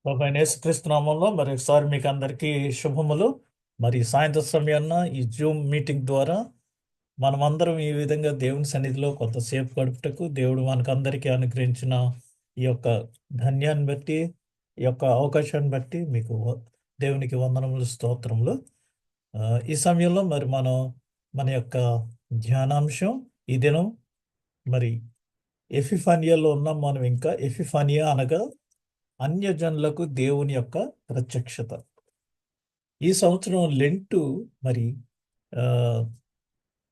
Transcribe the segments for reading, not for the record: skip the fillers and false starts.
ప్రభు యేసుక్రీస్తు నామంలో మరి ఒకసారి మీకు అందరికీ శుభములు. మరి సాయంత్రం సమయాన్న ఈ జూమ్ మీటింగ్ ద్వారా మనమందరం ఈ విధంగా దేవుని సన్నిధిలో కొంతసేపు గడుపుటకు దేవుడు మనకందరికీ అనుగ్రహించిన ఈ యొక్క ధన్యాన్ని బట్టి, ఈ యొక్క అవకాశాన్ని బట్టి మీకు దేవునికి వందనములు, స్తోత్రములు. ఈ సమయంలో మరి మనం మన యొక్క ధ్యానాంశం ఈ దినం మరి ఎఫిఫానియాలో ఉన్నాం. మనం ఇంకా ఎఫిఫానియా అనగా అన్యజనులకు దేవుని యొక్క ప్రత్యక్షత. ఈ సంవత్సరం లెంటు మరి ఆ,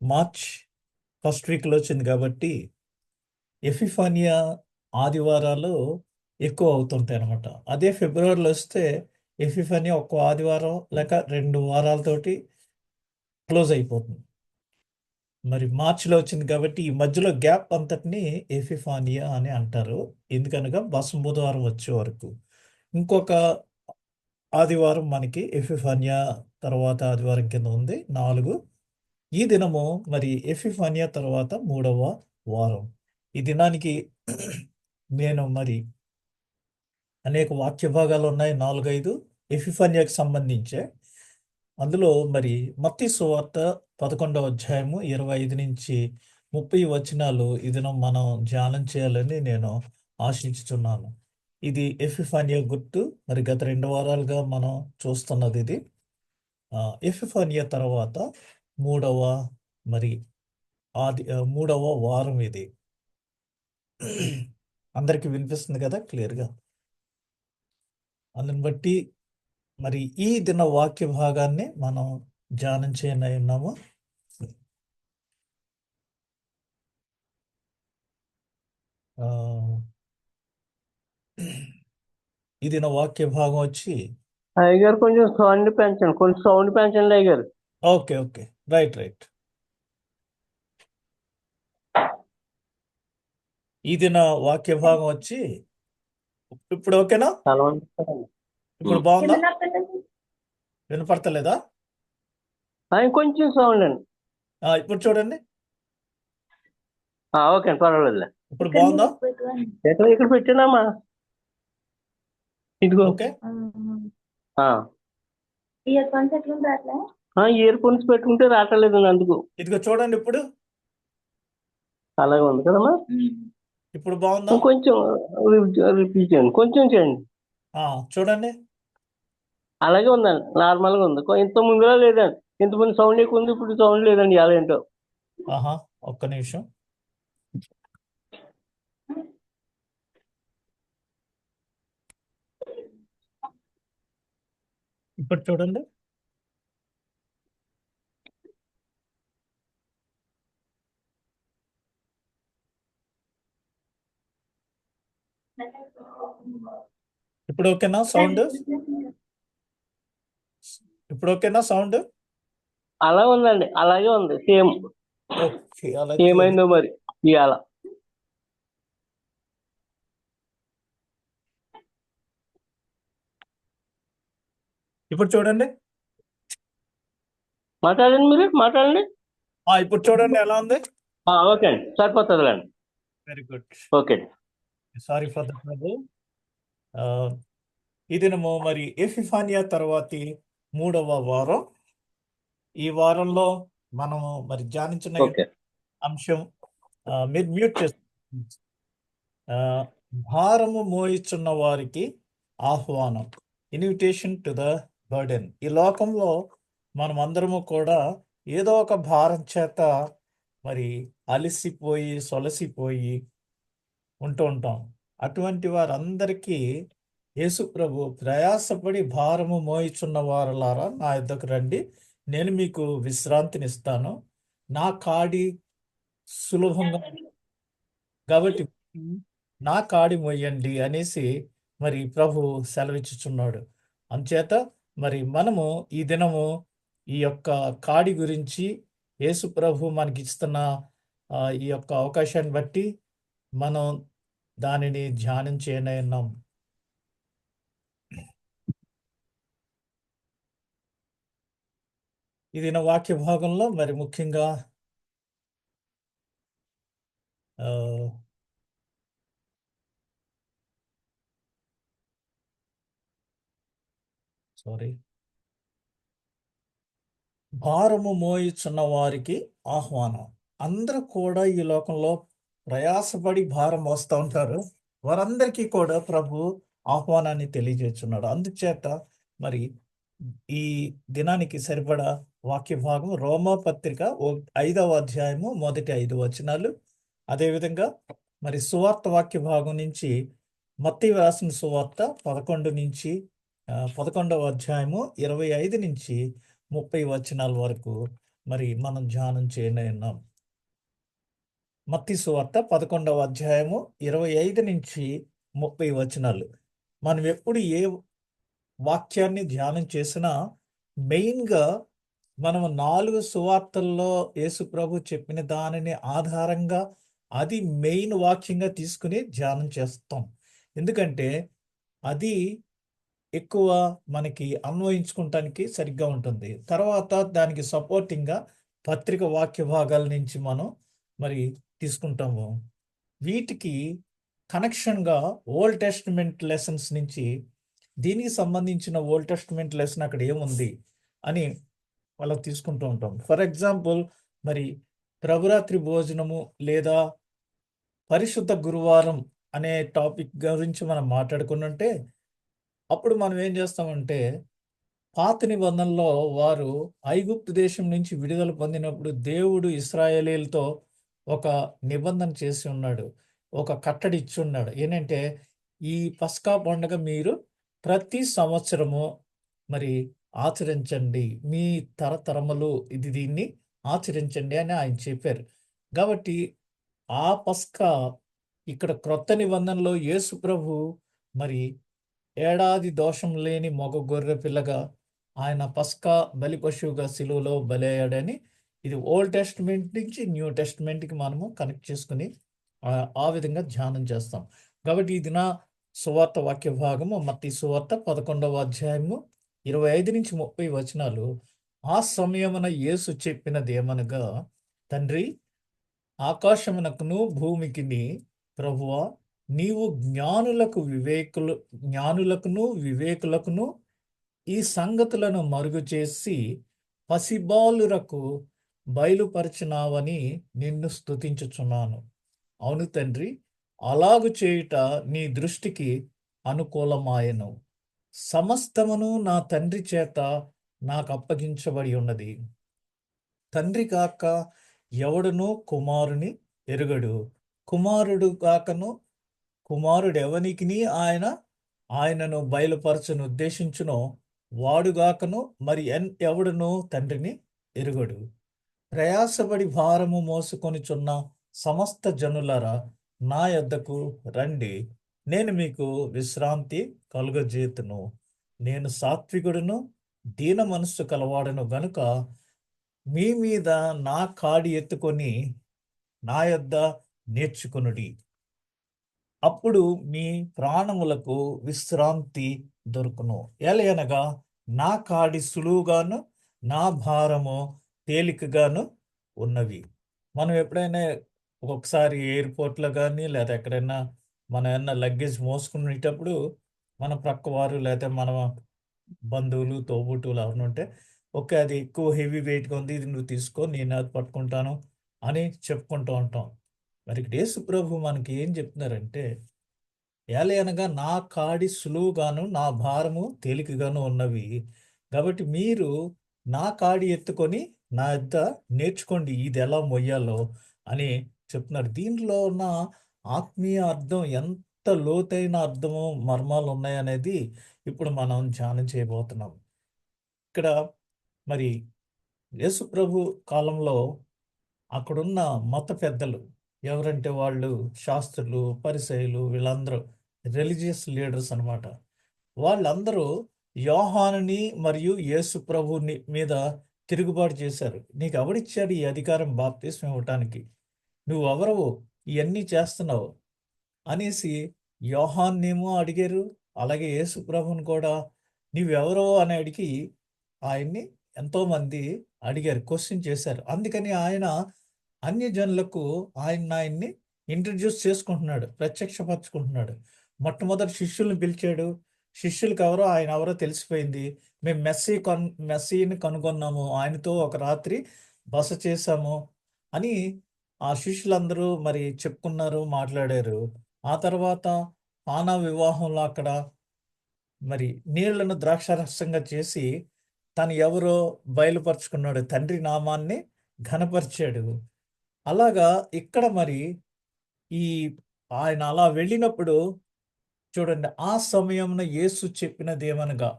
మార్చ్ ఫస్ట్ వీక్లో వచ్చింది కాబట్టి ఎఫిఫానియా ఆదివారాలు ఎక్కువ అవుతుంటాయి అన్నమాట. అదే ఫిబ్రవరిలో వస్తే ఎఫిఫానియా ఒక్క ఆదివారం లేక 2 వారాలతోటి క్లోజ్ అయిపోతుంది. మరి మార్చిలో వచ్చింది కాబట్టి ఈ మధ్యలో గ్యాప్ అంతటిని ఎఫిఫానియా అని అంటారు. ఎందుకనగా బసం బుధవారం వచ్చే వరకు ఇంకొక ఆదివారం మనకి ఎఫిఫానియా తర్వాత ఆదివారం కింద ఉంది 4. ఈ దినము మరి ఎఫిఫానియా తర్వాత 3వ వారం. ఈ దినానికి నేను మరి అనేక వాక్య భాగాలు ఉన్నాయి, 4-5 ఎఫిఫానియాకి సంబంధించే. అందులో మరి మత్తయి సువార్త 11వ అధ్యాయము 25 నుంచి 30 వచనాలు ఈ దినం మనం ధ్యానం చేయాలని నేను ఆశించుచున్నాను. ఇది ఎఫిఫానియా గుర్తు. మరి గత 2 వారాలుగా మనం చూస్తున్నది ఇది. ఎఫిఫానియా తర్వాత 3వ మరి 3వ వారం ఇది. అందరికీ వినిపిస్తుంది కదా క్లియర్గా? అందుని బట్టి మరి ఈ దిన వాక్య భాగాన్ని మనం ధ్యానం చేయనున్నాము. ఆ, ఈ దిన వాక్య భాగం వచ్చి అయ్యగారు కొంచెం సౌండ్ పెంచండి, కొంచెం సౌండ్ పెంచండి అయ్యగారు. Okay okay right. ఈ దిన వాక్య భాగం వచ్చి ఇప్పుడు ఓకేనా? చాలా మంది ఉంటారండి. ఇప్పుడు బాగుందా? వినపడతలేదా? కొంచెం సౌండ్ అండి. ఇప్పుడు చూడండి. ఓకే అండి, పర్వాలేదులే. ఇప్పుడు బాగుందా? ఇక్కడ పెట్టానమ్మా, ఇదిగో. ఓకే. ఇయర్ ఫోన్స్ పెట్టుకుంటే రావట్లేదు అందుకు. ఇదిగో చూడండి ఇప్పుడు. అలాగే ఉంది కదమ్మా. ఇప్పుడు బాగుందా? కొంచెం రిపీట్ చేయండి, కొంచెం చేయండి. చూడండి. అలాగే ఉందండి, నార్మల్గా ఉంది. ఇంత ముందులా లేదండి, ఇంతకుముందు సౌండ్ ఎక్కువ ఉంది, ఇప్పుడు సౌండ్ లేదండి. ఎలా ఏంటో. ఒక్క నిమిషం. ఇప్పుడు చూడండి. ఇప్పుడు ఓకేనా సౌండ్? ఇప్పుడు ఓకేనా సౌండ్? అలా ఉందండి, అలాగే ఉంది సేమ్. ఓకే. అలాగే ఏమైందో మరి ఇవాళ. ఇప్పుడు చూడండి. మాట్లాడండి, మీరు మాట్లాడండి. ఇప్పుడు చూడండి ఎలా ఉంది. ఓకే అండి, సరిపోతుందిలేండి. Very good. Okay. Sorry for the trouble. ఈ దినము మరి ఎఫిఫానియా తర్వాతి 3వ వారం. ఈ వారంలో మనము మరి ధ్యానించిన ఓకే. అంశం మీరు మ్యూట్ చేస్తారు. భారము మోయిచున్న వారికి ఆహ్వానం, ఇన్విటేషన్ టు ద బర్డెన్. ఈ లోకంలో మనం అందరము కూడా ఏదో ఒక భారం చేత మరి అలసిపోయి సొలసిపోయి ఉంటూ ఉంటాం. అటువంటి వారందరికీ యేసు ప్రభు ప్రయాసపడి భారము మోయిచున్న వారలారా నా యొద్దకు రండి, నేను మీకు విశ్రాంతినిస్తాను, నా కాడి సులభంగా కాబట్టి నా కాడి మొయ్యండి అనేసి మరి ప్రభు సెలవిచ్చుచున్నాడు. అంచేత మరి మనము ఈ దినము ఈ యొక్క కాడి గురించి యేసు ప్రభు మనకి ఇస్తున్న ఈ యొక్క అవకాశాన్ని బట్టి మనం దానిని ధ్యానం చేయనున్నాం. ఇది నా వాక్య భాగంలో మరి ముఖ్యంగా సారీ, భారము మోయిచున్న వారికి ఆహ్వానం. అందరూ కూడా ఈ లోకంలో ప్రయాసపడి భారం మోస్తూ ఉంటారు. వారందరికీ కూడా ప్రభు ఆహ్వానాన్ని తెలియజేస్తున్నాడు. అందుచేత మరి ఈ దినానికి సరిపడా వాక్య భాగం రోమా పత్రిక 5వ అధ్యాయము మొదటి 5 వచనాలు. అదేవిధంగా మరి సువార్త వాక్య భాగం నుంచి మత్తయి రాసిన సువార్త 11 నుంచి 11వ అధ్యాయము 25 నుంచి 30 వచనాల వరకు మరి మనం ధ్యానం చేయనున్నాం. మత్తయి సువార్త 11వ అధ్యాయము 25 నుంచి 30 వచనాలు. మనం ఎప్పుడు ఏ వాక్యాన్ని ధ్యానం చేసినా మెయిన్గా మనం 4 సువార్తల్లో యేసు ప్రభు చెప్పిన దానిని ఆధారంగా అది మెయిన్ వాక్యంగా తీసుకుని ధ్యానం చేస్తాం. ఎందుకంటే అది ఎక్కువ మనకి అన్వయించుకుంటానికి సరిగ్గా ఉంటుంది. తర్వాత దానికి సపోర్టింగ్గా పత్రిక వాక్య భాగాల నుంచి మనం మరి తీసుకుంటాము. వీటికి కనెక్షన్గా ఓల్డ్ టెస్టిమెంట్ లెసన్స్ నుంచి దీనికి సంబంధించిన ఓల్డ్ టెస్టిమెంట్ లెసన్ అక్కడ ఏముంది అని అలా తీసుకుంటూ ఉంటాం. ఫర్ ఎగ్జాంపుల్ మరి ప్రభురాత్రి భోజనము లేదా పరిశుద్ధ గురువారం అనే టాపిక్ గురించి మనం మాట్లాడుకుంటుంటే అప్పుడు మనం ఏం చేస్తామంటే పాత నిబంధనలో వారు ఐగుప్తు దేశం నుంచి విడుదల పొందినప్పుడు దేవుడు ఇశ్రాయేలీలతో ఒక నిబంధన చేసి ఉన్నాడు, ఒక కట్టడి ఇచ్చి ఉన్నాడు. ఏంటంటే ఈ పస్కా పండుగ మీరు ప్రతి సంవత్సరము మరి ఆచరించండి, మీ తరతరములు దీన్ని ఆచరించండి అని ఆయన చెప్పారు. కాబట్టి ఆ పస్కా ఇక్కడ క్రొత్త నిబంధనలో యేసు ప్రభు మరి ఏడాది దోషం లేని మగ గొర్రె పిల్లగా ఆయన పస్కా బలి పశువుగా సిలువలో బలయ్యాడని ఇది ఓల్డ్ టెస్టిమెంట్ నుంచి న్యూ టెస్టిమెంట్కి మనము కనెక్ట్ చేసుకుని ఆ విధంగా ధ్యానం చేస్తాం. కాబట్టి ఇది నా సువార్త వాక్య భాగము మత్తయి సువార్త 11వ అధ్యాయము 25 నుంచి 30 వచనాలు. ఆ సమయమున యేసు చెప్పినది ఏమనగా, తండ్రి, ఆకాశమునకును భూమికిని ప్రభువా, నీవు జ్ఞానులకును వివేకులకును ఈ సంగతులను మరుగు చేసి పసిబాలురకు బయలుపరిచినావని నిన్ను స్తుతించుచున్నాను. అవును తండ్రి, అలాగు చేయుట నీ దృష్టికి అనుకూలమాయెను. సమస్తమును నా తండ్రి చేత నాకు అప్పగించబడి ఉన్నది. తండ్రి కాక ఎవడును కుమారుని ఎరుగడు, కుమారుడు కాకను కుమారుడెవనికిని ఆయనను బయలుపరచను ఉద్దేశించునో వాడుగాకను మరి ఎవడును తండ్రిని ఎరుగడు. ప్రయాసపడి భారము మోసుకొనిచున్న సమస్త జనులరా నా యొద్దకు రండి, నేను మీకు విశ్రాంతి కలుగజేతును. నేను సాత్వికుడును దీన మనస్సు కలవాడను గనుక మీ మీద నా కాడి ఎత్తుకొని నా యొద్ద నేర్చుకొనుడి, అప్పుడు మీ ప్రాణములకు విశ్రాంతి దొరుకును. ఎలయనగా నా కాడి సులువుగాను నా భారము తేలికగాను ఉన్నవి. మనం ఎప్పుడైనా ఒక్కొక్కసారి ఎయిర్పోర్ట్లో కానీ లేదా ఎక్కడైనా మన ఏమన్నా లగేజ్ మోసుకునేటప్పుడు మన ప్రక్కవారు లేదా మన బంధువులు తోబుట్టువులు ఎవరైనా ఉంటే, ఓకే అది ఎక్కువ హెవీ వెయిట్గా ఉంది, ఇది నువ్వు తీసుకో, నేను అది పట్టుకుంటాను అని చెప్పుకుంటూ ఉంటాం. మరి యేసు ప్రభు మనకి ఏం చెప్తున్నారంటే, ఏలయనగా నా కాడి సులువుగాను నా భారము తేలికగాను ఉన్నవి. కాబట్టి మీరు నా కాడి ఎత్తుకొని నా యొద్ద నేర్చుకోండి, ఇది ఎలా మొయ్యాలో అని చెప్తున్నారు. దీనిలో ఉన్న ఆత్మీయ అర్థం ఎంత లోతైన అర్థము మర్మాలు ఉన్నాయనేది ఇప్పుడు మనం ధ్యానం చేయబోతున్నాం. ఇక్కడ మరి యేసు ప్రభు కాలంలో అక్కడున్న మత పెద్దలు ఎవరంటే వాళ్ళు శాస్త్రులు, పరిసయ్యులు, వీళ్ళందరూ రిలీజియస్ లీడర్స్ అన్నమాట. వాళ్ళందరూ యోహానుని మరియు యేసు ప్రభుని మీద తిరుగుబాటు చేశారు. నీకు ఎవడిచ్చాడు ఈ అధికారం బాప్తిస్మం ఇవ్వటానికి, నువ్వెవరవు ఇవన్నీ చేస్తున్నావు అనేసి యోహాన్నేమో అడిగారు. అలాగే యేసు ప్రభుని కూడా నీవెవరో అని అడిగి ఆయన్ని ఎంతోమంది అడిగారు, క్వశ్చన్ చేశారు. అందుకని ఆయన అన్యజనులకు ఆయన్ని ఇంట్రడ్యూస్ చేసుకుంటున్నాడు, ప్రత్యక్షపరచుకుంటున్నాడు. మొట్టమొదటి శిష్యుల్ని పిలిచాడు, శిష్యులకి ఎవరో ఆయన ఎవరో తెలిసిపోయింది. మేము మెస్సీని కనుగొన్నాము, ఆయనతో ఒక రాత్రి బస చేశాము అని ఆ శిష్యులందరూ మరి చెప్పుకున్నారు, మాట్లాడారు. ఆ తర్వాత కానా వివాహంలో అక్కడ మరి నీళ్లను ద్రాక్షారసంగా చేసి తను ఎవరో బయలుపరుచుకున్నాడు, తండ్రి నామాన్ని ఘనపరిచాడు. అలాగా ఇక్కడ మరి ఈ ఆయన అలా వెళ్ళినప్పుడు చూడండి, ఆ సమయమున యేసు చెప్పినదేమనగా,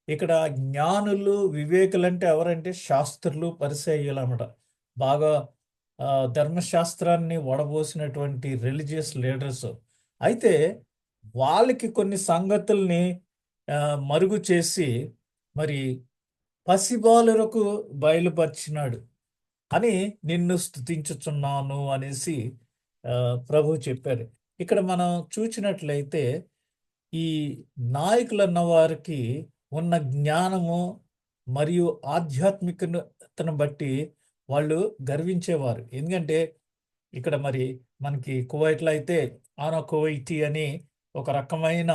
ఇక్కడ జ్ఞానులు, వివేకులంటే ఎవరంటే శాస్త్రులు, పరిసయ్యులన్నమాట. బాగా ధర్మశాస్త్రాన్ని వడబోసినటువంటి రిలీజియస్ లీడర్స్. అయితే వాళ్ళకి కొన్ని సంగతుల్ని మరుగు చేసి మరి పసిబాలురకు బయలుపరిచినాడు అని నిన్ను స్తుతించుచున్నాను అనేసి ప్రభువు చెప్పారు. ఇక్కడ మనం చూచినట్లయితే ఈ నాయకులన్న వారికి ఉన్న జ్ఞానము మరియు ఆధ్యాత్మికతను బట్టి వాళ్ళు గర్వించేవారు. ఎందుకంటే ఇక్కడ మరి మనకి కువైట్‌లో అయితే ఆనా కువైటీ అని ఒక రకమైన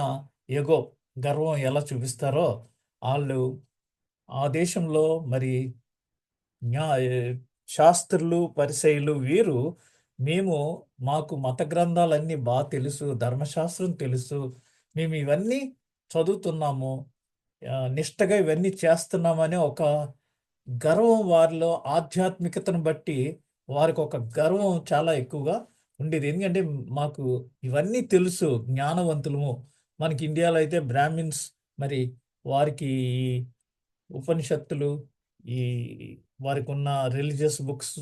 ఎగో, గర్వం ఎలా చూపిస్తారో ఆళ్ళు ఆ దేశంలో మరి న్యా శాస్త్రులు, పరిసయ్యులు వీరు మేము మాకు మత గ్రంథాలన్నీ తెలుసు, ధర్మశాస్త్రం తెలుసు, మేము ఇవన్నీ చదువుతున్నాము, నిష్టగా ఇవన్నీ చేస్తున్నామని ఒక గర్వం వారిలో, ఆధ్యాత్మికతను బట్టి వారికి ఒక గర్వం చాలా ఎక్కువగా ఉండేది. ఎందుకంటే మాకు ఇవన్నీ తెలుసు, జ్ఞానవంతులము. మనకి ఇండియాలో అయితే బ్రాహ్మిన్స్ మరి వారికి ఈ ఉపనిషత్తులు, ఈ వారికున్న రిలీజియస్ బుక్స్,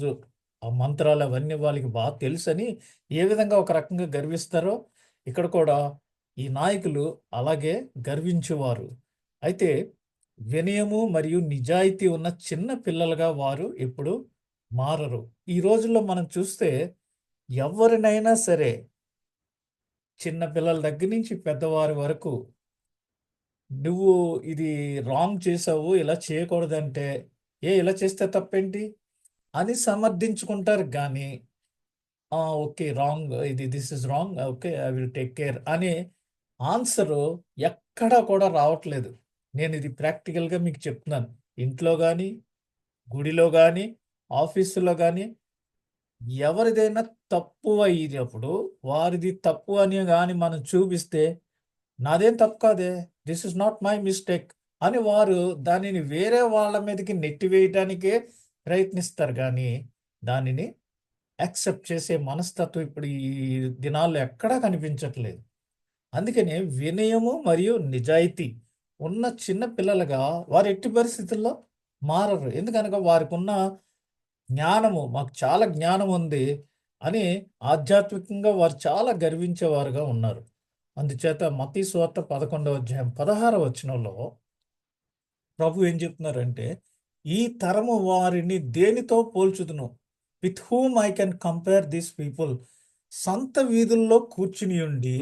ఆ మంత్రాలు అవన్నీ వాళ్ళకి తెలుసని ఏ విధంగా ఒక రకంగా గర్విస్తారో ఇక్కడ కూడా ఈ నాయకులు అలాగే గర్వించేవారు. అయితే వినయము మరియు నిజాయితీ ఉన్న చిన్న పిల్లలుగా వారు ఎప్పుడు మారరు. ఈ రోజుల్లో మనం చూస్తే ఎవరినైనా సరే, చిన్న పిల్లల దగ్గర నుంచి పెద్దవారి వరకు, నువ్వు ఇది రాంగ్ చేసావు, ఇలా చేయకూడదంటే, ఇలా చేస్తే తప్పేంటి అని సమర్థించుకుంటారు గానీ, okay, wrong, this is wrong, okay, I will take care అనే ఆన్సరు ఎక్కడా కూడా రావట్లేదు. నేను ఇది ప్రాక్టికల్‌గా మీకు చెప్తున్నాను. ఇంట్లో గానీ, గుడిలో గానీ, ఆఫీసులో గానీ, ఎవరిదైనా తప్పు అయినప్పుడు వారిది తప్పు అని గాని మనం చూపిస్తే, నాదేం తప్పు కాదే, this is not my mistake అని వారు దానిని వేరే వాళ్ళ మీదకి నెట్టివేయడానికే ప్రయత్నిస్తారు గానీ, దానిని యాక్సెప్ట్ చేసే మనస్తత్వం ఇప్పుడు ఈ దినాల్లో ఎక్కడా కనిపించట్లేదు. అందుకనే వినయము మరియు నిజాయితీ ఉన్న చిన్న పిల్లలుగా వారు ఎట్టి పరిస్థితుల్లో మారరు. ఎందుకనగా వారికున్న జ్ఞానము, మాకు చాలా జ్ఞానం ఉంది అని ఆధ్యాత్మికంగా వారు చాలా గర్వించేవారుగా ఉన్నారు. అందుచేత మత్తయి సువార్త 11వ అధ్యాయం 16వ వచనంలో ప్రభు ఏం చెప్తున్నారంటే, ఈ తరము వారిని దేనితో పోల్చుదును? With whom I can compare this people? సంత వీధుల్లో కూర్చునియుండి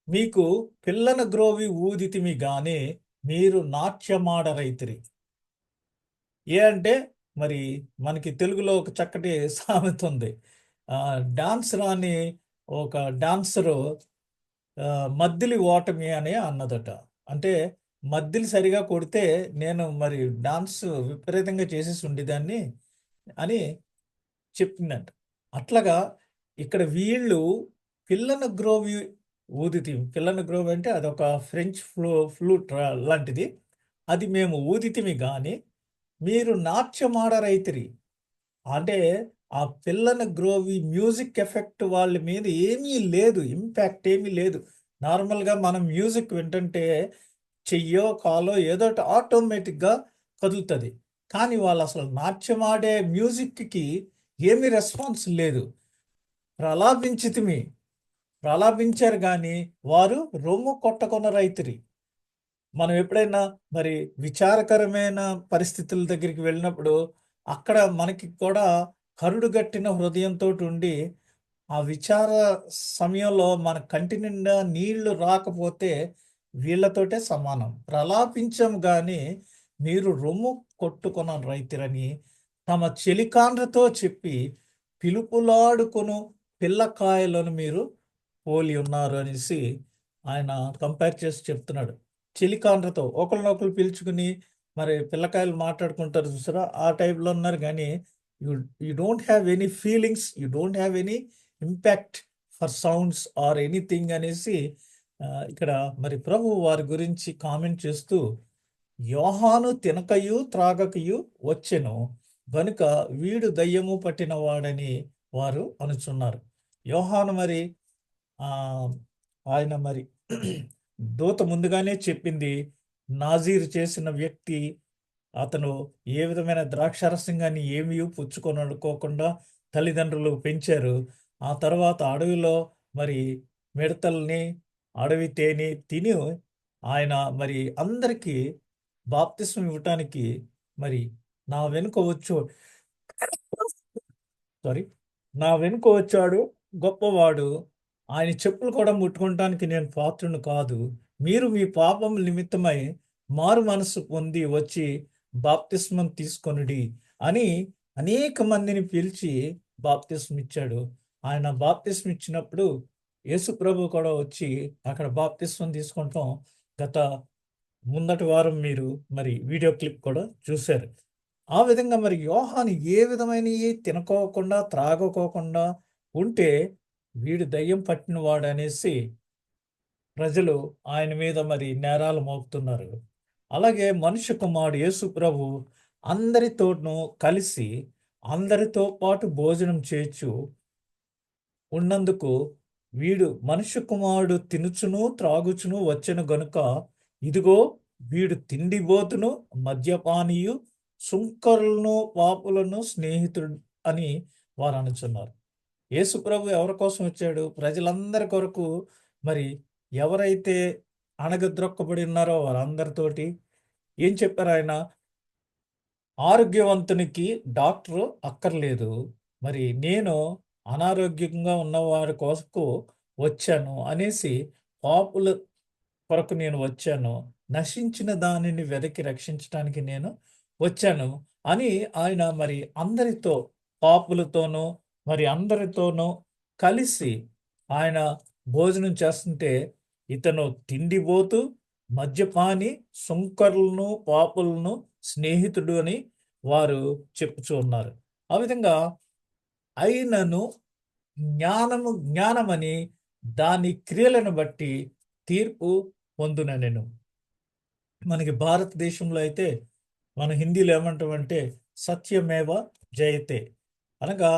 మీకు పిల్లన గ్రోవి ఊదితిమి గాని మీరు నాట్యమాడరైతిరి. అంటే మరి మనకి తెలుగులో ఒక చక్కటి సామెత ఉంది. డాన్స్ రాని ఒక డాన్సరు మద్దిలి ఓటమి అని అన్నదట. అంటే మద్దిలి సరిగా కొడితే నేను మరి డాన్స్ విపరీతంగా చేసేసి ఉండేదాన్ని అని చెప్పిందంట. అట్లాగా ఇక్కడ వీళ్ళు పిల్లన గ్రోవి ఊదితిమి. పిల్లన గ్రోవి అంటే అదొక ఫ్రెంచ్ ఫ్లూట్ లాంటిది. అది మేము ఊదితిమి గాని మీరు నాట్యమాడరైతిరి. అంటే ఆ పిల్లన గ్రోవి మ్యూజిక్ ఎఫెక్ట్ వాళ్ళ మీద ఏమీ లేదు. ఇంపాక్ట్ ఏమీ లేదు. నార్మల్‌గా మనం మ్యూజిక్ వింటుంటే చెయ్యో, కాలో ఏదోటి ఆటోమేటిక్‌గా కదులుతది. కానీ వాళ్ళసలు నాట్యమాడే మ్యూజిక్‌కి ఏమీ రెస్పాన్స్ లేదు. ప్రలాపించితిమి. ప్రలాపించారు గాని వారు రొమ్ము కొట్టకొనరైతిరి. మనం ఎప్పుడైనా మరి విచారకరమైన పరిస్థితుల దగ్గరికి వెళ్ళినప్పుడు అక్కడ మనకి కూడా కరుడుగట్టిన హృదయంతోటి ఉండి ఆ విచార సమయంలో మన కంటి నిండా నీళ్లు రాకపోతే వీళ్ళతోటే సమానం. ప్రలాపించం గాని మీరు రొమ్ము కొట్టుకొన రైతురని తమ చెలికాండ్రతో చెప్పి పిలుపులాడుకొను పిల్లకాయలను మీరు పోలి ఉన్నారు అనేసి ఆయన కంపేర్ చేసి చెప్తున్నాడు. చెలికాండ్రతో ఒకరినొకరు పిలుచుకుని మరి పిల్లకాయలు మాట్లాడుకుంటారు చూసారా, ఆ టైప్లో ఉన్నారు. కానీ you you don't have any feelings, you don't have any impact for sounds or anything అనేసి ఇక్కడ మరి ప్రభు వారి గురించి కామెంట్ చేస్తూ, యోహాను తినకయు త్రాగకయు వచ్చెను గనుక వీడు దయ్యము పట్టిన వాడని వారు అనుచున్నారు. యోహాను మరి ఆ ఆయన మరి దూత ముందుగానే చెప్పింది, నాజీరు చేసిన వ్యక్తి అతను ఏ విధమైన ద్రాక్షారసం కానీ ఏమీ పుచ్చుకొనుకోకుండా తల్లిదండ్రులు పెంచారు. ఆ తర్వాత అడవిలో మరి మిడతల్ని, అడవి తేనె తిని ఆయన మరి అందరికీ బాప్తిస్మం ఇవ్వటానికి మరి నా వెనుక వచ్చు సారీ నా వెనుక వచ్చాడు గొప్పవాడు, ఆయన చెప్పులు కూడా ముట్టుకోవటానికి నేను పాత్రుని కాదు. మీరు మీ పాపం నిమిత్తమై మారు మనసు పొంది వచ్చి బాప్తిస్మం తీసుకొనుడి అని అనేక మందిని పిలిచి బాప్తిస్మం ఇచ్చాడు. ఆయన బాప్తిస్మం ఇచ్చినప్పుడు యేసు ప్రభు కూడా వచ్చి అక్కడ బాప్తిస్మం తీసుకుంటాం గత ముందటి వారం మీరు మరి వీడియో క్లిప్ కూడా చూశారు. ఆ విధంగా మరి యోహాను ఏ విధమైనవి తినకోకుండా త్రాగకోకుండా ఉంటే వీడు దయ్యం పట్టిన వాడు అనేసి ప్రజలు ఆయన మీద మరి నేరాలు మోపుతున్నారు. అలాగే మనుష్య కుమారుడు యేసు ప్రభు అందరితోనూ కలిసి అందరితో పాటు భోజనం చేయొచ్చు ఉన్నందుకు, వీడు మనుష్య కుమారుడు తినుచును త్రాగుచును వచ్చెను గనుక ఇదిగో వీడు తిండిబోతును మద్యపానీయు సుంకరులను పాపులను స్నేహితుడు అని వారు అనుచున్నారు. యేసు ప్రభు ఎవరి కోసం వచ్చాడు? ప్రజలందరి కొరకు. మరి ఎవరైతే అణగద్రొక్కబడి ఉన్నారో వారందరితోటి ఏం చెప్పారు ఆయన? ఆరోగ్యవంతునికి డాక్టరు అక్కర్లేదు, మరి నేను అనారోగ్యంగా ఉన్నవారి కోసకు వచ్చాను అనేసి, పాపుల కొరకు నేను వచ్చాను, నశించిన దానిని వెదకి రక్షించడానికి నేను వచ్చాను అని ఆయన మరి అందరితో, పాపులతోనూ మరి అందరితోనూ కలిసి ఆయన భోజనం చేస్తుంటే, ఇతను తిండిబోతు, మద్యపాని, సుంకరులను పాపులను స్నేహితుడు అని వారు చెప్పుచూ ఉన్నారు. ఆ విధంగా అయినను జ్ఞానమని దాని క్రియలను బట్టి తీర్పు పొందుననెను. మనకి భారతదేశంలో అయితే మన హిందీలో ఏమంటామంటే సత్యమేవ జయతే, అనగా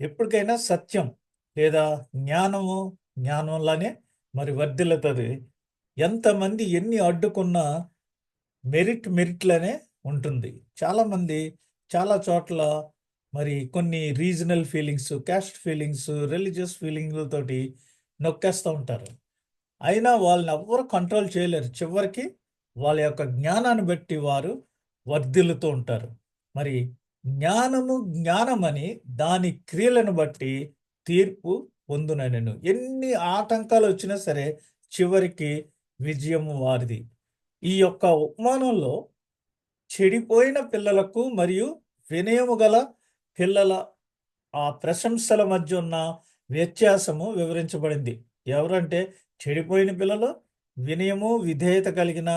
ఎప్పటికైనా సత్యం లేదా జ్ఞానంలానే మరి వర్ధిల్లుతుంది. ఎంతమంది ఎన్ని అడ్డుకున్నా మెరిట్లనే ఉంటుంది. చాలామంది చాలా చోట్ల మరి కొన్ని regional feelings, caste feelings, religious ఫీలింగ్లతోటి నొక్కేస్తూ ఉంటారు. అయినా వాళ్ళని ఎవ్వరు కంట్రోల్ చేయలేరు. చివరికి వాళ్ళ యొక్క జ్ఞానాన్ని బట్టి వారు వర్ధిల్లుతూ ఉంటారు. మరి జ్ఞానమని దాని క్రియలను బట్టి తీర్పు పొందుననెను. ఎన్ని ఆటంకాలు వచ్చినా సరే చివరికి విజయము వారిది. ఈ యొక్క ఉపమానంలో చెడిపోయిన పిల్లలకు మరియు వినయము గల పిల్లల ఆ ప్రశంసల మధ్య ఉన్న వ్యత్యాసము వివరించబడింది. ఎవరంటే చెడిపోయిన పిల్లలు, వినయము విధేయత కలిగిన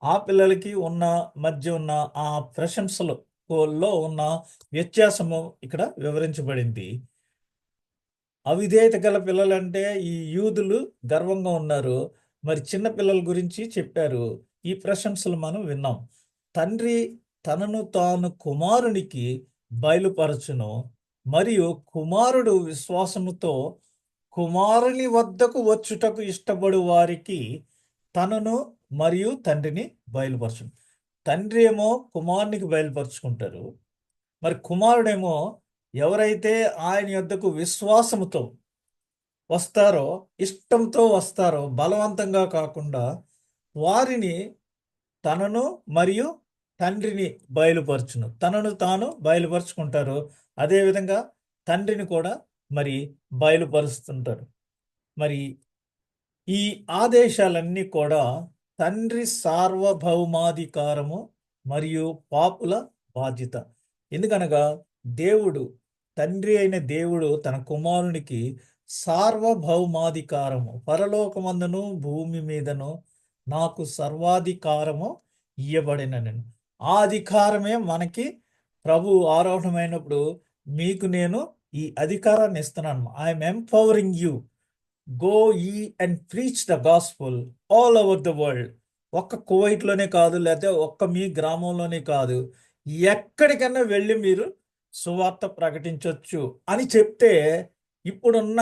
ఆ పిల్లలకి మధ్య ఉన్న ఆ ప్రశంసలో ఉన్న వ్యత్యాసము ఇక్కడ వివరించబడింది. అవిధేయత గల పిల్లలంటే ఈ యూదులు గర్వంగా ఉన్నారు. మరి చిన్న పిల్లల గురించి చెప్పారు. ఈ ప్రశంసలు మనం విన్నాం. తండ్రి తనను తాను కుమారునికి బయలుపరచును, మరియు కుమారుడు విశ్వాసముతో కుమారుని వద్దకు వచ్చుటకు ఇష్టపడు వారికి తనను మరియు తండ్రిని బయలుపరచును. తండ్రి ఏమో కుమారునికి బయలుపరుచుకుంటారు. మరి కుమారుడేమో ఎవరైతే ఆయన యొద్దకు విశ్వాసముతో వస్తారో, ఇష్టంతో వస్తారో, బలవంతంగా కాకుండా వారిని తనను మరియు తండ్రిని బయలుపరచును. తనను తాను బయలుపరుచుకుంటారు. అదేవిధంగా తండ్రిని కూడా మరి బయలుపరుస్తుంటారు. మరి ఈ ఆదేశాలన్నీ కూడా తండ్రి సార్వభౌమాధికారము మరియు పాపుల బాధ్యత. ఎందుకనగా తండ్రి అయిన దేవుడు తన కుమారునికి సార్వభౌమాధికారము, పరలోకమందును భూమి మీదను నాకు సర్వాధికారము ఇయ్యబడినని. ఆ అధికారమే మనకి ప్రభు ఆరోహణమైనప్పుడు మీకు నేను ఈ అధికారాన్ని ఇస్తున్నాను. I'm empowering you. గో ఈ and preach the gospel all over the world. ఒక్క కువైట్లోనే కాదు, లేకపోతే ఒక్క మీ గ్రామంలోనే కాదు, ఎక్కడికైనా వెళ్ళి మీరు సువార్త ప్రకటించవచ్చు అని చెప్తే, ఇప్పుడున్న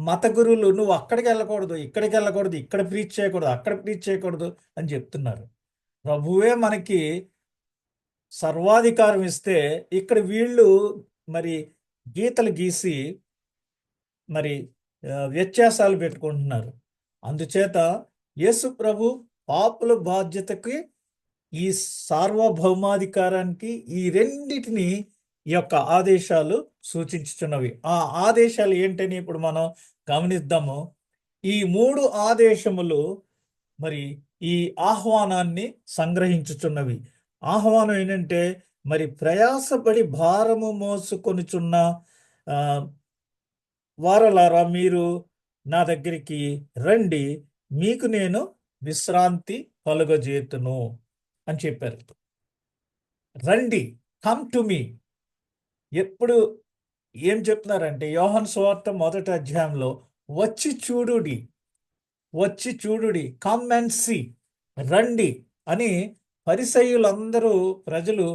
మత గురువులు నువ్వు అక్కడికి వెళ్ళకూడదు, ఇక్కడికి వెళ్ళకూడదు, ఇక్కడ ప్రీచ్ చేయకూడదు, అక్కడ ప్రీచ్ చేయకూడదు అని చెప్తున్నారు. ప్రభువే మనకి సర్వాధికారం ఇస్తే ఇక్కడ వీళ్ళు మరి గీతలు గీసి మరి వ్యత్యాసాలు పెట్టుకుంటున్నారు. అందుచేత యేసు ప్రభు పాపుల బాధ్యతకి, ఈ సార్వభౌమాధికారానికి, ఈ రెండిటిని ఈ యొక్క ఆదేశాలు సూచించుచున్నవి. ఆ ఆదేశాలు ఏంటని ఇప్పుడు మనం గమనిద్దాము. ఈ 3 ఆదేశములు మరి ఈ ఆహ్వానాన్ని సంగ్రహించుచున్నవి. ఆహ్వానం ఏంటంటే, మరి ప్రయాసపడి భారము మోసుకొనుచున్న ఆ, వారలారా మీరు నా దగ్గరికి రండి, మీకు నేను విశ్రాంతి కలుగజేతును అని చెప్పారు. రండి, కమ్ టు మీ. ఎప్పుడు ఏం చెప్తున్నారంటే, యోహాను సువార్త 1వ అధ్యాయంలో వచ్చి చూడుడి, వచ్చి చూడుడి, కమ్ అండ్ సీ, రండి అని పరిసయ్యులందరూ ప్రజలు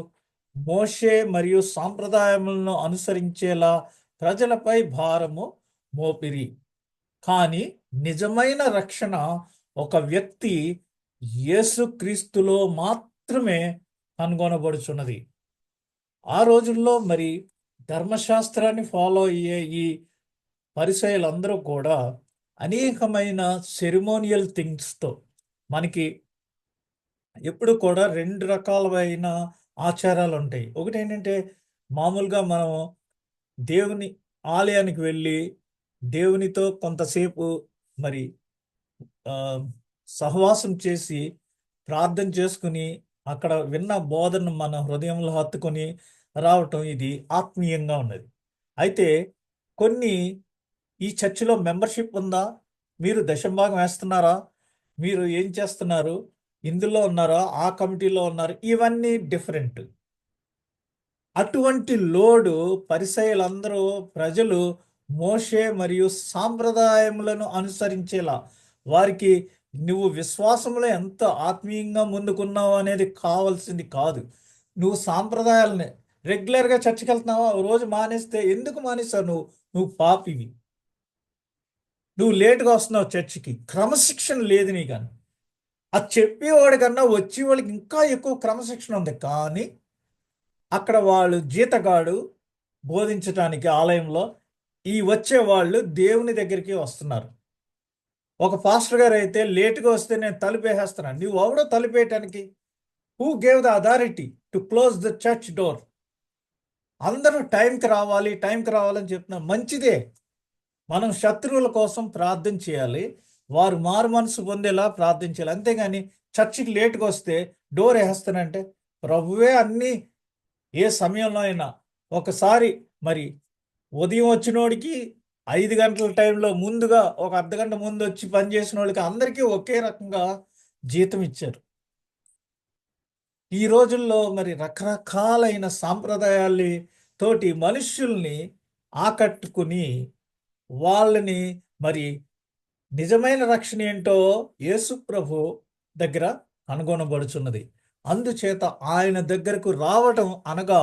మోషే మరియు సాంప్రదాయములను అనుసరించేలా ప్రజలపై భారము మోపిరి. కానీ నిజమైన రక్షణ ఒక వ్యక్తి యేసుక్రీస్తులో మాత్రమే కనుగొనబడుచున్నది. ఆ రోజుల్లో మరి ధర్మశాస్త్రాన్ని ఫాలో అయ్యే ఈ పరిసయ్యులందరూ కూడా అనేకమైన సెరిమోనియల్ థింగ్స్తో, మనకి ఎప్పుడు కూడా 2 రకాలైన ఆచారాలు ఉంటాయి. ఒకటి ఏంటంటే, మామూలుగా మనం దేవుని ఆలయానికి వెళ్ళి దేవునితో కొంతసేపు మరి ఆ, సహవాసం చేసి ప్రార్థన చేసుకుని అక్కడ విన్న బోధనను మన హృదయంలో హత్తుకొని రావటం, ఇది ఆత్మీయంగా ఉన్నది. అయితే కొన్ని ఈ చర్చిలో మెంబర్షిప్ ఉందా, మీరు దశంభాగం వేస్తున్నారా, మీరు ఏం చేస్తున్నారు, ఇందులో ఉన్నారా, ఆ కమిటీలో ఉన్నారు, ఇవన్నీ డిఫరెంట్. అటువంటి లోడు పరిసయ్యులందరూ ప్రజలు మోషే మరియు సాంప్రదాయములను అనుసరించేలా, వారికి నువ్వు విశ్వాసంలో ఎంత ఆత్మీయంగా ముందుకున్నావు అనేది కావాల్సింది కాదు. నువ్వు సాంప్రదాయాలని రెగ్యులర్గా చర్చికి వెళ్తున్నావా, ఓ రోజు మానేస్తే ఎందుకు మానేస్తావు, నువ్వు పాపివి. నువ్వు లేటుగా వస్తున్నావు చర్చికి, క్రమశిక్షణ లేదు నీ. కానీ అది చెప్పేవాడి కన్నా వచ్చేవాళ్ళకి ఇంకా ఎక్కువ క్రమశిక్షణ ఉంది. కానీ అక్కడ వాళ్ళు జీతగాడు బోధించటానికి ఆలయంలో, ఈ వచ్చేవాళ్ళు దేవుని దగ్గరికి వస్తున్నారు. ఒక పాస్టర్ గారు అయితే లేటుగా వస్తే నేను తలుపేసేస్తున్నాను. నువ్వు ఎవడో తలుపేయటానికి? Who gave the authority to close the church door? అందరూ టైంకి రావాలి, టైంకి రావాలని చెప్తున్నారు, మంచిదే. మనం శత్రువుల కోసం ప్రార్థన చేయాలి, వారు మారు మనసు పొందేలా ప్రార్థన చేయాలి. అంతేగాని చర్చికి లేటుగా వస్తే డోర్ వేస్తానంటే, ప్రభువే అన్నీ ఏ సమయంలో అయినా ఒకసారి మరి ఉదయం వచ్చినోడికి 5 గంటల టైంలో ముందుగా ఒక అర్ధగంట ముందు వచ్చి పనిచేసిన వాళ్ళకి అందరికీ ఒకే రకంగా జీతం ఇచ్చారు. ఈ రోజుల్లో మరి రకరకాలైన సాంప్రదాయాల్ని తోటి మనుష్యుల్ని ఆకట్టుకుని వాళ్ళని మరి నిజమైన రక్షణ ఏంటో యేసు ప్రభు దగ్గర కనుగొనబడుచున్నది. అందుచేత ఆయన దగ్గరకు రావటం అనగా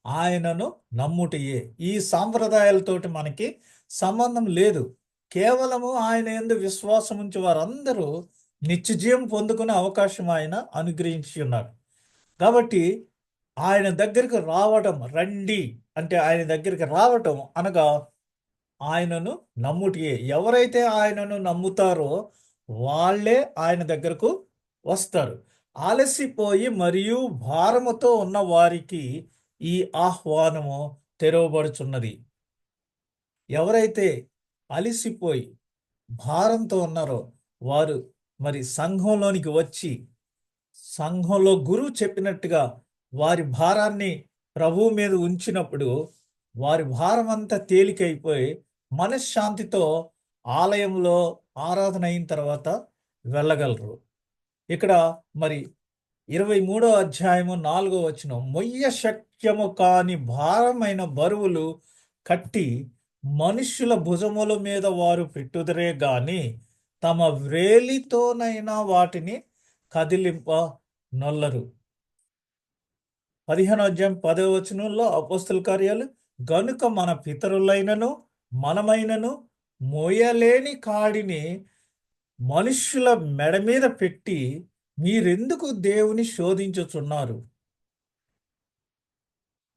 ఆయనను నమ్ముటయే. ఈ సాంప్రదాయాలతోటి మనకి సంబంధం లేదు. కేవలము ఆయన యందు విశ్వాసం ఉంచి వారందరూ నిత్యజీవం పొందుకునే అవకాశం ఆయన అనుగ్రహించి ఉన్నారు. కాబట్టి ఆయన దగ్గరికి రావటం, రండి అంటే ఆయన దగ్గరికి రావటం అనగా ఆయనను నమ్ముటియే. ఎవరైతే ఆయనను నమ్ముతారో వాళ్ళే ఆయన దగ్గరకు వస్తారు. ఆలసిపోయి మరియు భారముతో ఉన్న వారికి ఈ ఆహ్వానము తెరవబడుచున్నది. ఎవరైతే అలిసిపోయి భారంతో ఉన్నారో వారు మరి సంఘంలోనికి వచ్చి, సంఘంలో గురువు చెప్పినట్టుగా వారి భారాన్ని ప్రభువు మీద ఉంచినప్పుడు వారి భారం అంతా తేలికైపోయి మనశ్శాంతితో ఆలయంలో ఆరాధన అయిన తర్వాత వెళ్ళగలరు. ఇక్కడ మరి 23వ అధ్యాయము 4వ వచనం, మొయ్య శక్యము కాని భారమైన బరువులు కట్టి మనుష్యుల భుజముల మీద వారు పెట్టుదరే గాని తమ వ్రేలితోనైనా వాటిని కదిలింప నొల్లరు. 15వ అధ్యాయం 10వ వచనంలో అపోస్తల కార్యాలు, గనుక మన పితరులైనను మనమైనను మోయలేని కాడిని మనుష్యుల మెడ మీద పెట్టి మీరెందుకు దేవుని శోధించుచున్నారు?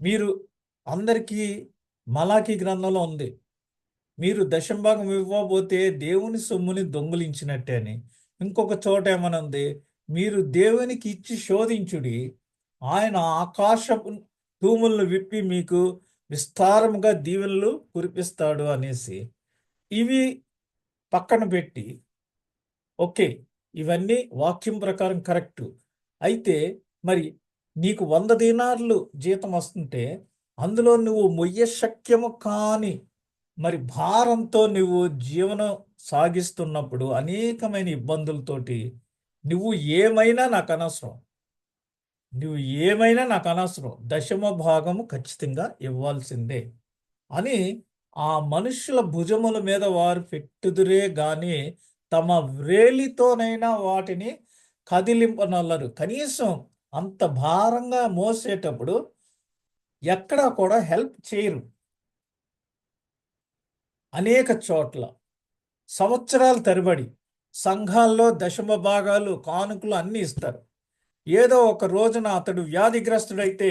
మీరు అందరికీ మలాకీ గ్రంథంలో ఉంది, మీరు దశంభాగం ఇవ్వబోతే దేవుని సొమ్ముని దొంగిలించినట్టే అని. ఇంకొక చోట ఏమనుంది, మీరు దేవునికి ఇచ్చి శోధించుడి, ఆయన ఆకాశపు తూములను విప్పి మీకు విస్తారముగా దీవెనలు కురిపిస్తాడు అనేసి. ఇవి పక్కన పెట్టి, ఓకే, ఇవన్నీ వాక్యం ప్రకారం కరెక్టు. అయితే మరి నీకు 100 దీనార్లు జీతం వస్తుంటే అందులో నువ్వు మొయ్య శక్యము కాని మరి భారంతో నువ్వు జీవనం సాగిస్తున్నప్పుడు అనేకమైన ఇబ్బందులతోటి నువ్వు ఏమైనా నాకు అనవసరం, నువ్వు ఏమైనా నాకు అనవసరం, దశమ భాగము ఖచ్చితంగా ఇవ్వాల్సిందే అని ఆ మనుషుల భుజముల మీద వారు పెట్టుదురే గాని తమ వ్రేలితోనైనా వాటిని కదిలింపనొల్లరు. కనీసం అంత భారంగా మోసేటప్పుడు ఎక్కడా కూడా హెల్ప్ చేయరు. అనేక చోట్ల సంవత్సరాల తరబడి సంఘాల్లో దశమ భాగాలు కానుకలు అన్నీ ఇస్తారు. ఏదో ఒక రోజున అతడు వ్యాధిగ్రస్తుడైతే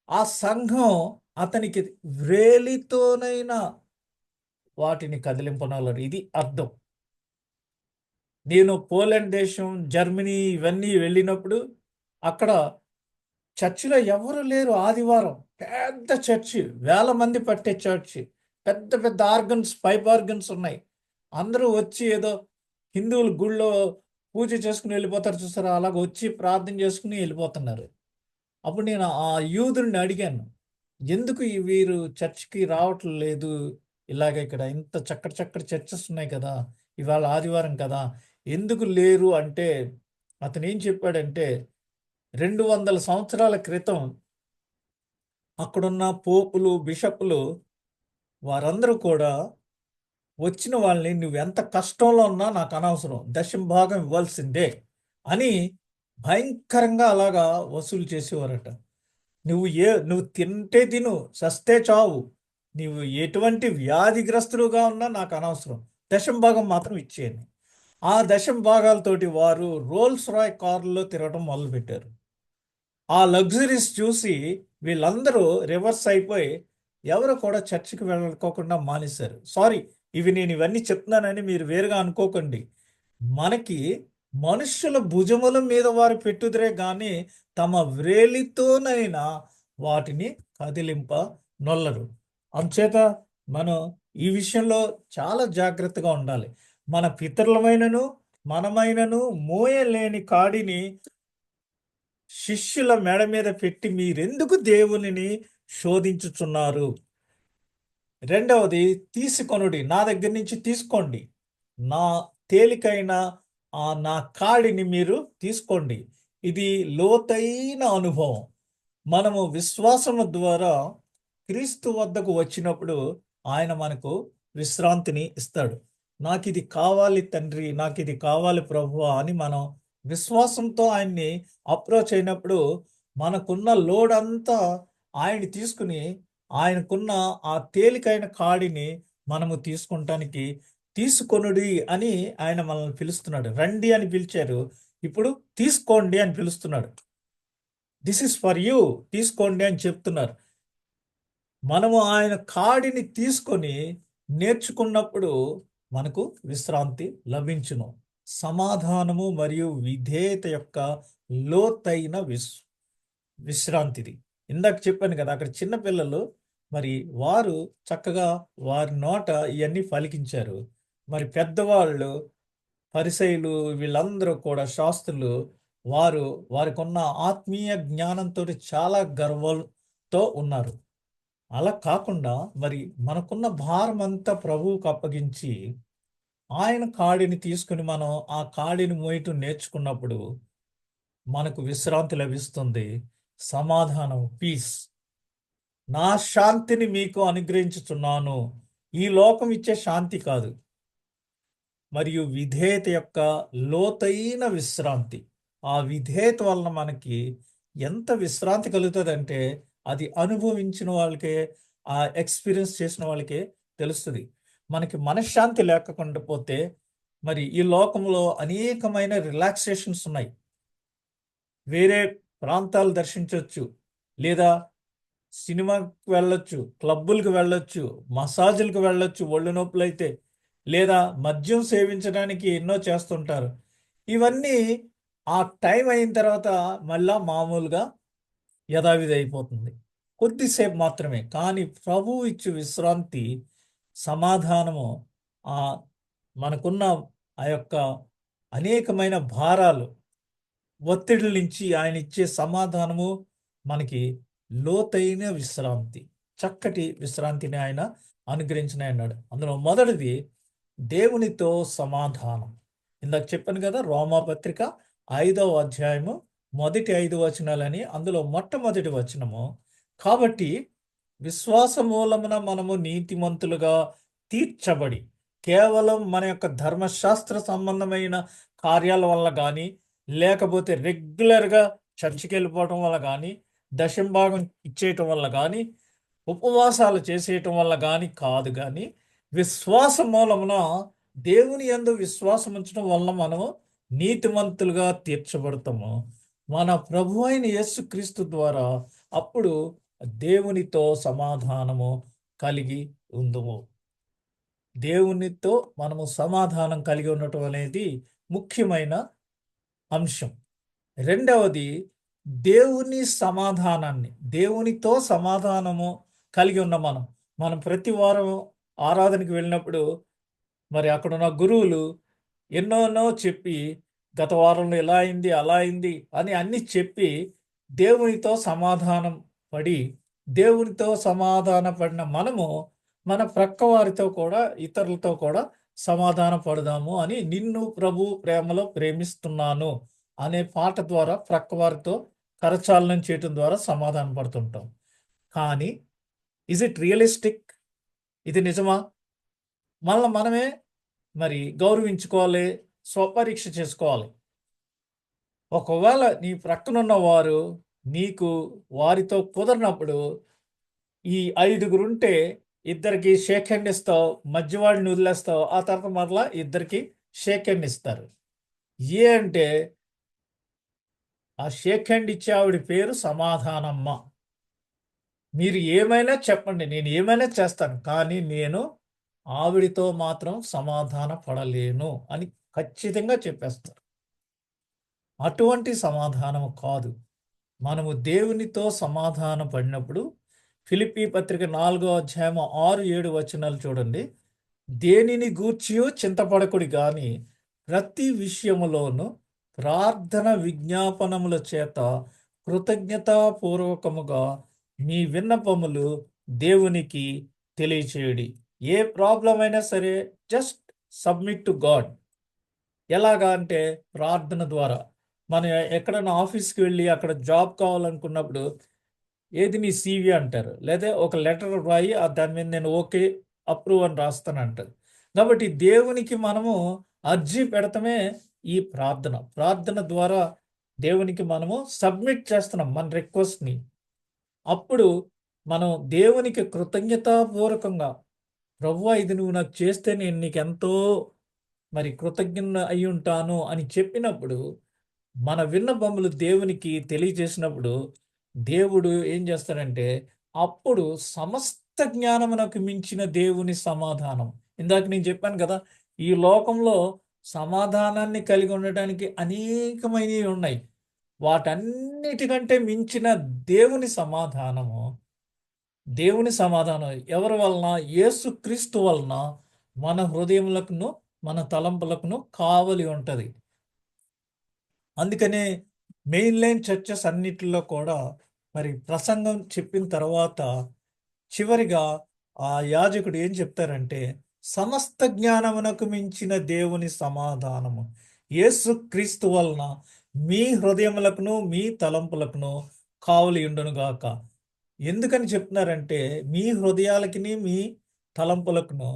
ఆ సంఘం అతనికి వ్రేలితోనైనా వాటిని కదిలింపనొల్లరు. ఇది అర్థం. నేను పోలాండ్ దేశం, జర్మనీ ఇవన్నీ వెళ్ళినప్పుడు అక్కడ చర్చిలో ఎవరు లేరు. ఆదివారం పెద్ద చర్చి, 1000 మంది పట్టే చర్చి, పెద్ద పెద్ద ఆర్గన్స్, పైప్ ఆర్గన్స్ ఉన్నాయి. అందరూ వచ్చి ఏదో హిందువుల గుళ్ళో పూజ చేసుకుని వెళ్ళిపోతారు చూసారా, అలాగ వచ్చి ప్రార్థన చేసుకుని వెళ్ళిపోతున్నారు. అప్పుడు నేను ఆ యూదుడిని అడిగాను, ఎందుకు వీరు చర్చికి రావట్లేదు? ఇలాగ ఇక్కడ ఇంత చక్కటి చక్కటి చర్చెస్ ఉన్నాయి కదా, ఇవాళ ఆదివారం కదా, ఎందుకు లేరు అంటే అతను ఏం చెప్పాడంటే 200 సంవత్సరాల క్రితం అక్కడున్న పోపులు, బిషపులు వారందరూ కూడా వచ్చిన వాళ్ళని నువ్వెంత కష్టంలో ఉన్నా నాకు అనవసరం, దశమ భాగం ఇవ్వాల్సిందే అని భయంకరంగా అలాగా వసూలు చేసేవారట. నువ్వు తింటే తిను, సస్తే చావు, నువ్వు ఎటువంటి వ్యాధిగ్రస్తులుగా ఉన్నా నాకు అనవసరం, దశమ భాగం మాత్రం ఇచ్చేయని. ఆ దశమ భాగాలతోటి వారు రోల్స్ రాయ్ కారులో తిరగడం మొదలుపెట్టారు. ఆ లగ్జరీస్ చూసి వీళ్ళందరూ రివర్స్ అయిపోయి ఎవరు కూడా చర్చికి వెళ్ళకోకుండా మానేశారు. సారీ, నేను ఇవన్నీ చెప్తున్నానని మీరు వేరుగా అనుకోకండి. మనకి మనుష్యుల భుజముల మీద వారు పెట్టుదరే గాని తమ వ్రేలితోనైనా వాటిని కదిలింప నొల్లరు. అంచేత మనం ఈ విషయంలో చాలా జాగ్రత్తగా ఉండాలి. మన పితరులమైనను మనమైనను మోయలేని కాడిని శిష్యుల మెడ మీద పెట్టి మీరెందుకు దేవునిని శోధించుచున్నారు? రెండవది, తీసుకొనుడి, నా దగ్గర నుంచి తీసుకోండి, నా తేలికైన నా కాడిని మీరు తీసుకోండి. ఇది లోతైన అనుభవం. మనము విశ్వాసము ద్వారా క్రీస్తు వద్దకు వచ్చినప్పుడు ఆయన మనకు విశ్రాంతిని ఇస్తాడు. నాకు ఇది కావాలి తండ్రి, నాకు ఇది కావాలి ప్రభువా అని మనం విశ్వాసంతో ఆయన్ని అప్రోచ్ అయినప్పుడు మనకున్న లోడ్ అంతా ఆయన తీసుకుని ఆయనకున్న ఆ తేలికైన కాడిని మనము తీసుకుంటానికి తీసుకొనుడి అని ఆయన మనల్ని పిలుస్తున్నాడు. రండి అని పిలిచారు, ఇప్పుడు తీసుకోండి అని పిలుస్తున్నాడు. దిస్ ఇస్ ఫర్ యూ, తీసుకోండి అని చెప్తున్నారు. మనము ఆయన కాడిని తీసుకొని నేర్చుకున్నప్పుడు మనకు విశ్రాంతి లభించును. సమాధానము మరియు విధేయత యొక్క లోతైన విశ్రాంతిది. ఇందాక చెప్పాను కదా, అక్కడ చిన్నపిల్లలు మరి వారు చక్కగా వారి నోట ఇవన్నీ పలికించారు. మరి పెద్దవాళ్ళు, పరిసయ్యులు, వీళ్ళందరూ కూడా శాస్త్రులు, వారికి ఉన్న ఆత్మీయ జ్ఞానంతో చాలా గర్వంతో ఉన్నారు. అలా కాకుండా మరి మనకున్న భారం అంతా ప్రభువుకు అప్పగించి ఆయన కాడిని తీసుకుని మనం ఆ కాడిని మోయటం నేర్చుకున్నప్పుడు మనకు విశ్రాంతి లభిస్తుంది. సమాధానం, పీస్. నా శాంతిని మీకు అనుగ్రహించుచున్నాను. ఈ లోకం ఇచ్చే శాంతి కాదు, మరియు విధేయత యొక్క లోతైన విశ్రాంతి. ఆ విధేయత వలన మనకి ఎంత విశ్రాంతి కలుగుతుందంటే అది అనుభవించిన వాళ్ళకే, ఆ ఎక్స్పీరియన్స్ చేసిన వాళ్ళకే తెలుస్తుంది. మనకి మనశ్శాంతి లేకుండా పోతే మరి ఈ లోకంలో అనేకమైన రిలాక్సేషన్స్ ఉన్నాయి. వేరే ప్రాంతాలు దర్శించవచ్చు, లేదా సినిమాకి వెళ్ళొచ్చు, క్లబ్బులకు వెళ్ళొచ్చు, మసాజులకు వెళ్ళొచ్చు ఒళ్ళు నొప్పులు అయితే, లేదా మద్యం సేవించడానికి ఎన్నో చేస్తుంటారు. ఇవన్నీ ఆ టైం అయిన తర్వాత మళ్ళా మామూలుగా యథావిధి అయిపోతుంది. కొద్దిసేపు మాత్రమే. కానీ ప్రభువు ఇచ్చు విశ్రాంతి, సమాధానము, ఆ మనకున్న ఆ యొక్క అనేకమైన భారాలు, ఒత్తిడి నుంచి ఆయన ఇచ్చే సమాధానము మనకి లోతైన విశ్రాంతి, చక్కటి విశ్రాంతిని ఆయన అనుగ్రహించిన అన్నాడు. అందులో మొదటిది దేవునితో సమాధానం. ఇందాక చెప్పాను కదా, రోమాపత్రిక 5వ అధ్యాయము మొదటి 5 వచనాలని. అందులో మొట్టమొదటి వచనము, కాబట్టి విశ్వాస మూలమున మనము నీతిమంతులుగా తీర్చబడి, కేవలం మన యొక్క ధర్మశాస్త్ర సంబంధమైన కార్యాల వల్ల కానీ, లేకపోతే రెగ్యులర్గా చర్చికి వెళ్ళిపోవటం వల్ల కానీ, దశంభాగం ఇచ్చేయటం వల్ల కానీ, ఉపవాసాలు చేసేయటం వల్ల కానీ కాదు. కానీ విశ్వాస మూలమున దేవుని యందు విశ్వాసం ఉంచడం వలన మనము నీతిమంతులుగా తీర్చబడతాము మన ప్రభు అయిన యేసుక్రీస్తు ద్వారా. అప్పుడు దేవునితో సమాధానము కలిగి ఉందుము. దేవునితో మనము సమాధానం కలిగి ఉండటం అనేది ముఖ్యమైన అంశం. రెండవది, దేవుని సమాధానాన్ని, దేవునితో సమాధానము కలిగి ఉన్న మనం ప్రతి వారం ఆరాధనకి వెళ్ళినప్పుడు మరి అక్కడున్న గురువులు ఎన్నోనో చెప్పి, గత వారంలో ఇలా అయింది అలా అయింది అని అన్ని చెప్పి, దేవునితో సమాధానం పడి, దేవునితో సమాధాన పడిన మనము మన ప్రక్క వారితో కూడా, ఇతరులతో కూడా సమాధాన పడదాము అని, నిన్ను ప్రభు ప్రేమలో ప్రేమిస్తున్నాను అనే పాట ద్వారా ప్రక్క వారితో కరచాలనం చేయటం ద్వారా సమాధాన పడుతుంటాం. కానీ ఇజ్ ఇట్ రియలిస్టిక్? ఇది నిజమా? మనమే మరి గౌరవించుకోవాలి, స్వపరీక్ష చేసుకోవాలి. ఒకవేళ నీ ప్రక్కనున్న వారు నీకు వారితో కుదరినప్పుడు, ఈ 5గురుంటే ఇద్దరికి షేక్ హ్యాండ్ ఇస్తావు, మధ్యవాడిని వదిలేస్తావు, ఆ తర్వాత మరలా ఇద్దరికి షేక్ హ్యాండ్ ఇస్తారు. అంటే ఆ షేక్ హ్యాండ్ ఇచ్చే ఆవిడ పేరు సమాధానమ్మ. మీరు ఏమైనా చెప్పండి, నేను ఏమైనా చేస్తాను, కానీ నేను ఆవిడితో మాత్రం సమాధాన పడలేను అని ఖచ్చితంగా చెప్పేస్తారు. అటువంటి సమాధానం కాదు. మనము దేవునితో సమాధాన పడినప్పుడు, ఫిలిప్పీ పత్రిక 4వ అధ్యాయం 6-7 వచనాలు చూడండి. దేనిని గూర్చియో చింతపడకుడి గాని ప్రతి విషయములోను ప్రార్థన విజ్ఞాపనముల చేత కృతజ్ఞతాపూర్వకముగా మీ విన్నపములు దేవునికి తెలియచేయుడి. ఏ ప్రాబ్లం అయినా సరే జస్ట్ సబ్మిట్ టు గాడ్. ఎలాగా అంటే ప్రార్థన ద్వారా. మనం ఎక్కడైనా ఆఫీస్కి వెళ్ళి అక్కడ జాబ్ కావాలనుకున్నప్పుడు, ఏది నీ CV అంటారు, లేదా ఒక లెటర్ రాయి, దాని మీద నేను ఓకే అప్రూవ్ అని రాస్తాను అంటారు. కాబట్టి దేవునికి మనము అర్జీ పెడతామే ఈ ప్రార్థన. ప్రార్థన ద్వారా దేవునికి మనము సబ్మిట్ చేస్తున్నాం మన రిక్వెస్ట్ని. అప్పుడు మనం దేవునికి కృతజ్ఞతాపూర్వకంగా, ప్రభువా ఇది నువ్వు నాకు చేస్తే నేను నీకు ఎంతో మరి కృతజ్ఞ అయి ఉంటాను అని చెప్పినప్పుడు, మన విన్నపములు దేవునికి తెలియజేసినప్పుడు, దేవుడు ఏం చేస్తాడంటే, అప్పుడు సమస్త జ్ఞానమునకు మించిన దేవుని సమాధానం. ఇందాక నేను చెప్పాను కదా, ఈ లోకంలో సమాధానాన్ని కలిగి ఉండటానికి అనేకమైనవి ఉన్నాయి. వాటన్నిటికంటే మించిన దేవుని సమాధానము, దేవుని సమాధానం ఎవరి వలన? యేసుక్రీస్తు వలన మన హృదయములకును మన తలంపులకును కావలి ఉంటది. అందుకనే మెయిన్ లైన్ చర్చెస్ అన్నిటిలో కూడా మరి ప్రసంగం చెప్పిన తర్వాత చివరిగా ఆ యాజకుడు ఏం చెప్తారంటే, సమస్త జ్ఞానమునకు మించిన దేవుని సమాధానము యేసు క్రీస్తు వలన మీ హృదయములకును మీ తలంపులకును కావలియుండునుగాక. ఎందుకని చెప్తున్నారంటే మీ హృదయాలకిని మీ తలంపులకును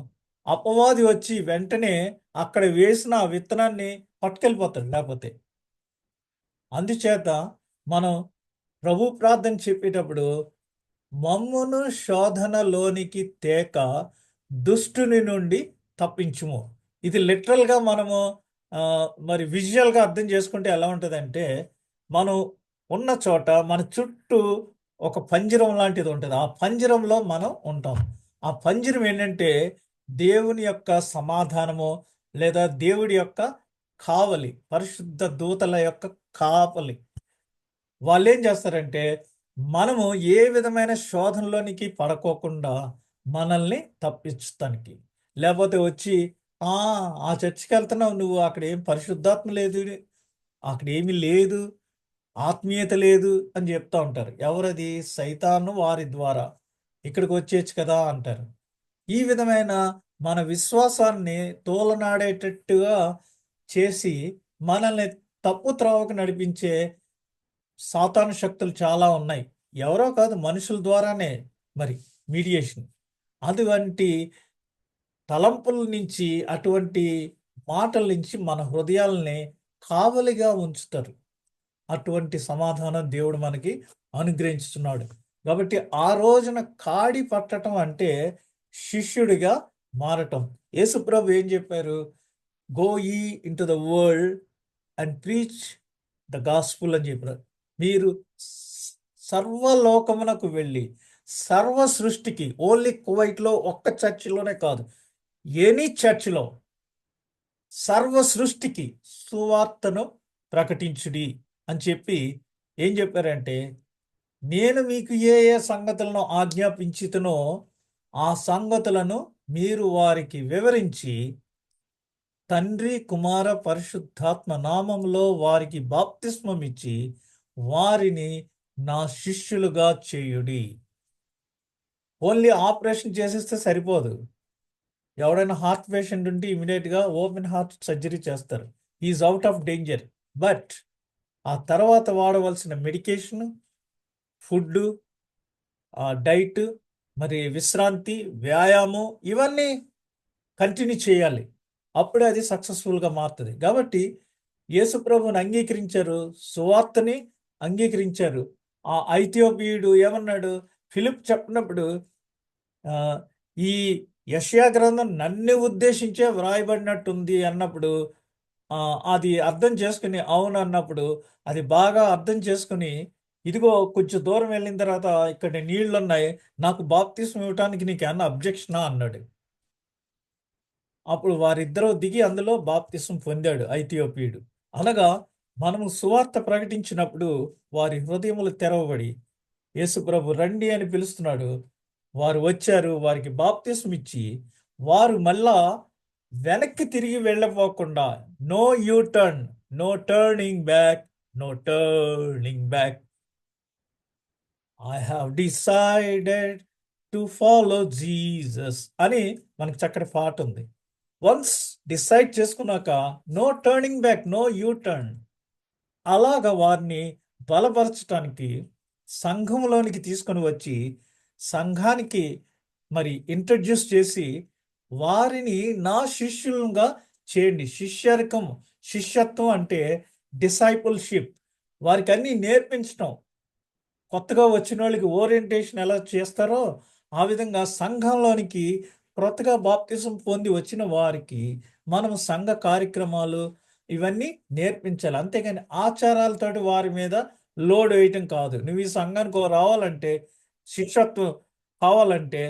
అపవాది వచ్చి వెంటనే అక్కడ వేసిన ఆ విత్తనాన్ని పట్టుకెళ్ళిపోతాడు. లేకపోతే అందుచేత మనం ప్రభు ప్రార్థన చెప్పేటప్పుడు మమ్మును శోధనలోనికి తేక దుష్టుని నుండి తప్పించుము. ఇది లిటరల్గా మనము మరి విజువల్గా అర్థం చేసుకుంటే ఎలా ఉంటుందంటే, మనం ఉన్న చోట మన చుట్టూ ఒక పంజరం లాంటిది ఉంటుంది. ఆ పంజరంలో మనం ఉంటాం. ఆ పంజరం ఏంటంటే దేవుని యొక్క సమాధానము లేదా దేవుడి యొక్క కావలి, పరిశుద్ధ దూతల యొక్క కాపలి. వాళ్ళు ఏం చేస్తారంటే మనము ఏ విధమైన శోధనలోనికి పడకోకుండా మనల్ని తప్పించటానికి, లేకపోతే వచ్చి ఆ ఆ చర్చికి వెళ్తున్నావు నువ్వు, అక్కడ ఏం పరిశుద్ధాత్మ లేదు, అక్కడ ఏమీ లేదు, ఆత్మీయత లేదు అని చెప్తా ఉంటారు. ఎవరది? సైతాను వారి ద్వారా. ఇక్కడికి వచ్చేయచ్చు కదా అంటారు. ఈ విధమైన మన విశ్వాసాన్ని తోలనాడేటట్టుగా చేసి మనల్ని తప్పు త్రోవకు నడిపించే సాతాను శక్తులు చాలా ఉన్నాయి. ఎవరో కాదు, మనుషుల ద్వారానే మరి మీడియేషన్. అటువంటి తలంపుల నుంచి, అటువంటి మాటల నుంచి మన హృదయాల్ని కావలిగా ఉంచుతారు. అటువంటి సమాధానం దేవుడు మనకి అనుగ్రహించుతున్నాడు. కాబట్టి ఆ రోజున కాడి పట్టటం అంటే శిష్యుడిగా మారటం. యేసుప్రభు ఏం చెప్పారు? గో ఈ into the world and preach the gospel అని చెప్పారు. మీరు సర్వలోకమునకు వెళ్ళి సర్వ సృష్టికి, ఓన్లీ కువైట్లో ఒక్క చర్చిలోనే కాదు, ఎనీ చర్చిలో సర్వ సృష్టికి సువార్తను ప్రకటించుడి అని చెప్పి ఏం చెప్పారంటే, నేను మీకు ఏ ఏ సంగతులను ఆజ్ఞాపించితునో ఆ సంగతులను మీరు వారికి వివరించి తండ్రి కుమార పరిశుద్ధాత్మ నామంలో వారికి బాప్తిస్మం ఇచ్చి వారిని నా శిష్యులుగా చేయుడి. ఓన్లీ ఆపరేషన్ చేసేస్తే సరిపోదు. ఎవడైనా హార్ట్ పేషెంట్ ఉంటే ఇమీడియట్గా ఓపెన్ హార్ట్ సర్జరీ చేస్తారు. Is out of danger. But ఆ తర్వాత వాడవలసిన మెడికేషన్, ఫుడ్, డైట్, మరి విశ్రాంతి, వ్యాయామం ఇవన్నీ కంటిన్యూ చేయాలి. అప్పుడే అది సక్సెస్ఫుల్గా మారుతుంది. కాబట్టి యేసుప్రభుని అంగీకరించారు, సువార్తని అంగీకరించారు. ఆ ఐథియోపియుడు ఏమన్నాడు? ఫిలిప్ చెప్పినప్పుడు ఈ యెషయా గ్రంథం నన్ను ఉద్దేశించే వ్రాయబడినట్టుంది అన్నప్పుడు అది అర్థం చేసుకుని అవును అన్నప్పుడు అది బాగా అర్థం చేసుకుని, ఇదిగో కొంచెం దూరం వెళ్ళిన తర్వాత ఇక్కడ నీళ్లు ఉన్నాయి, నాకు బాప్తిస్మం ఇవ్వటానికి నీకేమన్నా అబ్జెక్షనా అన్నాడు. అప్పుడు వారిద్దరూ దిగి అందులో బాప్తిస్మం పొందాడు ఐథియోపియుడు. అనగా మనము సువార్త ప్రకటించినప్పుడు వారి హృదయములు తెరవబడి యేసుప్రభు రండి అని పిలుస్తున్నాడు. వారు వచ్చారు, వారికి బాప్తిస్మం ఇచ్చి వారు మళ్ళా వెనక్కి తిరిగి వెళ్ళపోకుండా, no U turn, no turning back, no turning back, I have decided to follow Jesus అని మనకి చక్కటి పాట ఉంది. వన్స్ డిసైడ్ చేసుకున్నాక no turning back, no U turn. అలాగ వారిని బలపరచటానికి సంఘంలోనికి తీసుకొని వచ్చి సంఘానికి మరి ఇంట్రడ్యూస్ చేసి వారిని నా శిష్యులుగా చేయండి. శిష్యరికం, శిష్యత్వం అంటే డిసైపుల్షిప్. వారికి అన్నీ నేర్పించటం. కొత్తగా వచ్చిన వాళ్ళకి ఓరియంటేషన్ ఎలా చేస్తారో ఆ విధంగా సంఘంలోనికి క్రొత్తగా బాప్తిజం పొంది వచ్చిన వారికి మనం సంఘ కార్యక్రమాలు ఇవన్నీ నేర్పించాలి. అంతేగాని ఆచారాలతోటి వారి మీద లోడ్ వేయటం కాదు. నువ్వు ఈ సంఘానికి రావాలంటే, శిష్యత్వం కావాలంటే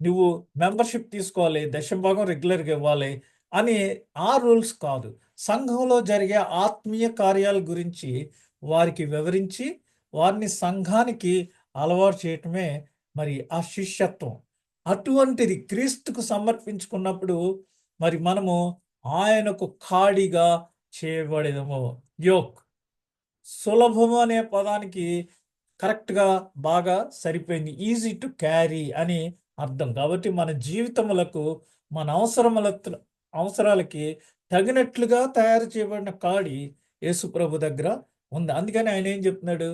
నువ్వు మెంబర్షిప్ తీసుకోవాలి, దశంభాగం రెగ్యులర్గా ఇవ్వాలి అని ఆ రూల్స్ కాదు. సంఘంలో జరిగే ఆత్మీయ కార్యాల గురించి వారికి వివరించి వారిని సంఘానికి అలవాటు చేయటమే మరి ఆ శిష్యత్వం. అటువంటిది క్రీస్తుకు సమర్పించుకున్నప్పుడు మరి మనము ఆయనకు కాడిగా చేయబడేదము. యోక్, సులభము అనే పదానికి కరెక్ట్గా బాగా సరిపోయింది. ఈజీ టు క్యారీ అని అర్థం. కాబట్టి మన జీవితములకు, మన అవసరాలకి తగినట్లుగా తయారు చేయబడిన కాడి యేసుప్రభు దగ్గర ఉంది. అందుకని ఆయన ఏం చెప్తున్నాడు?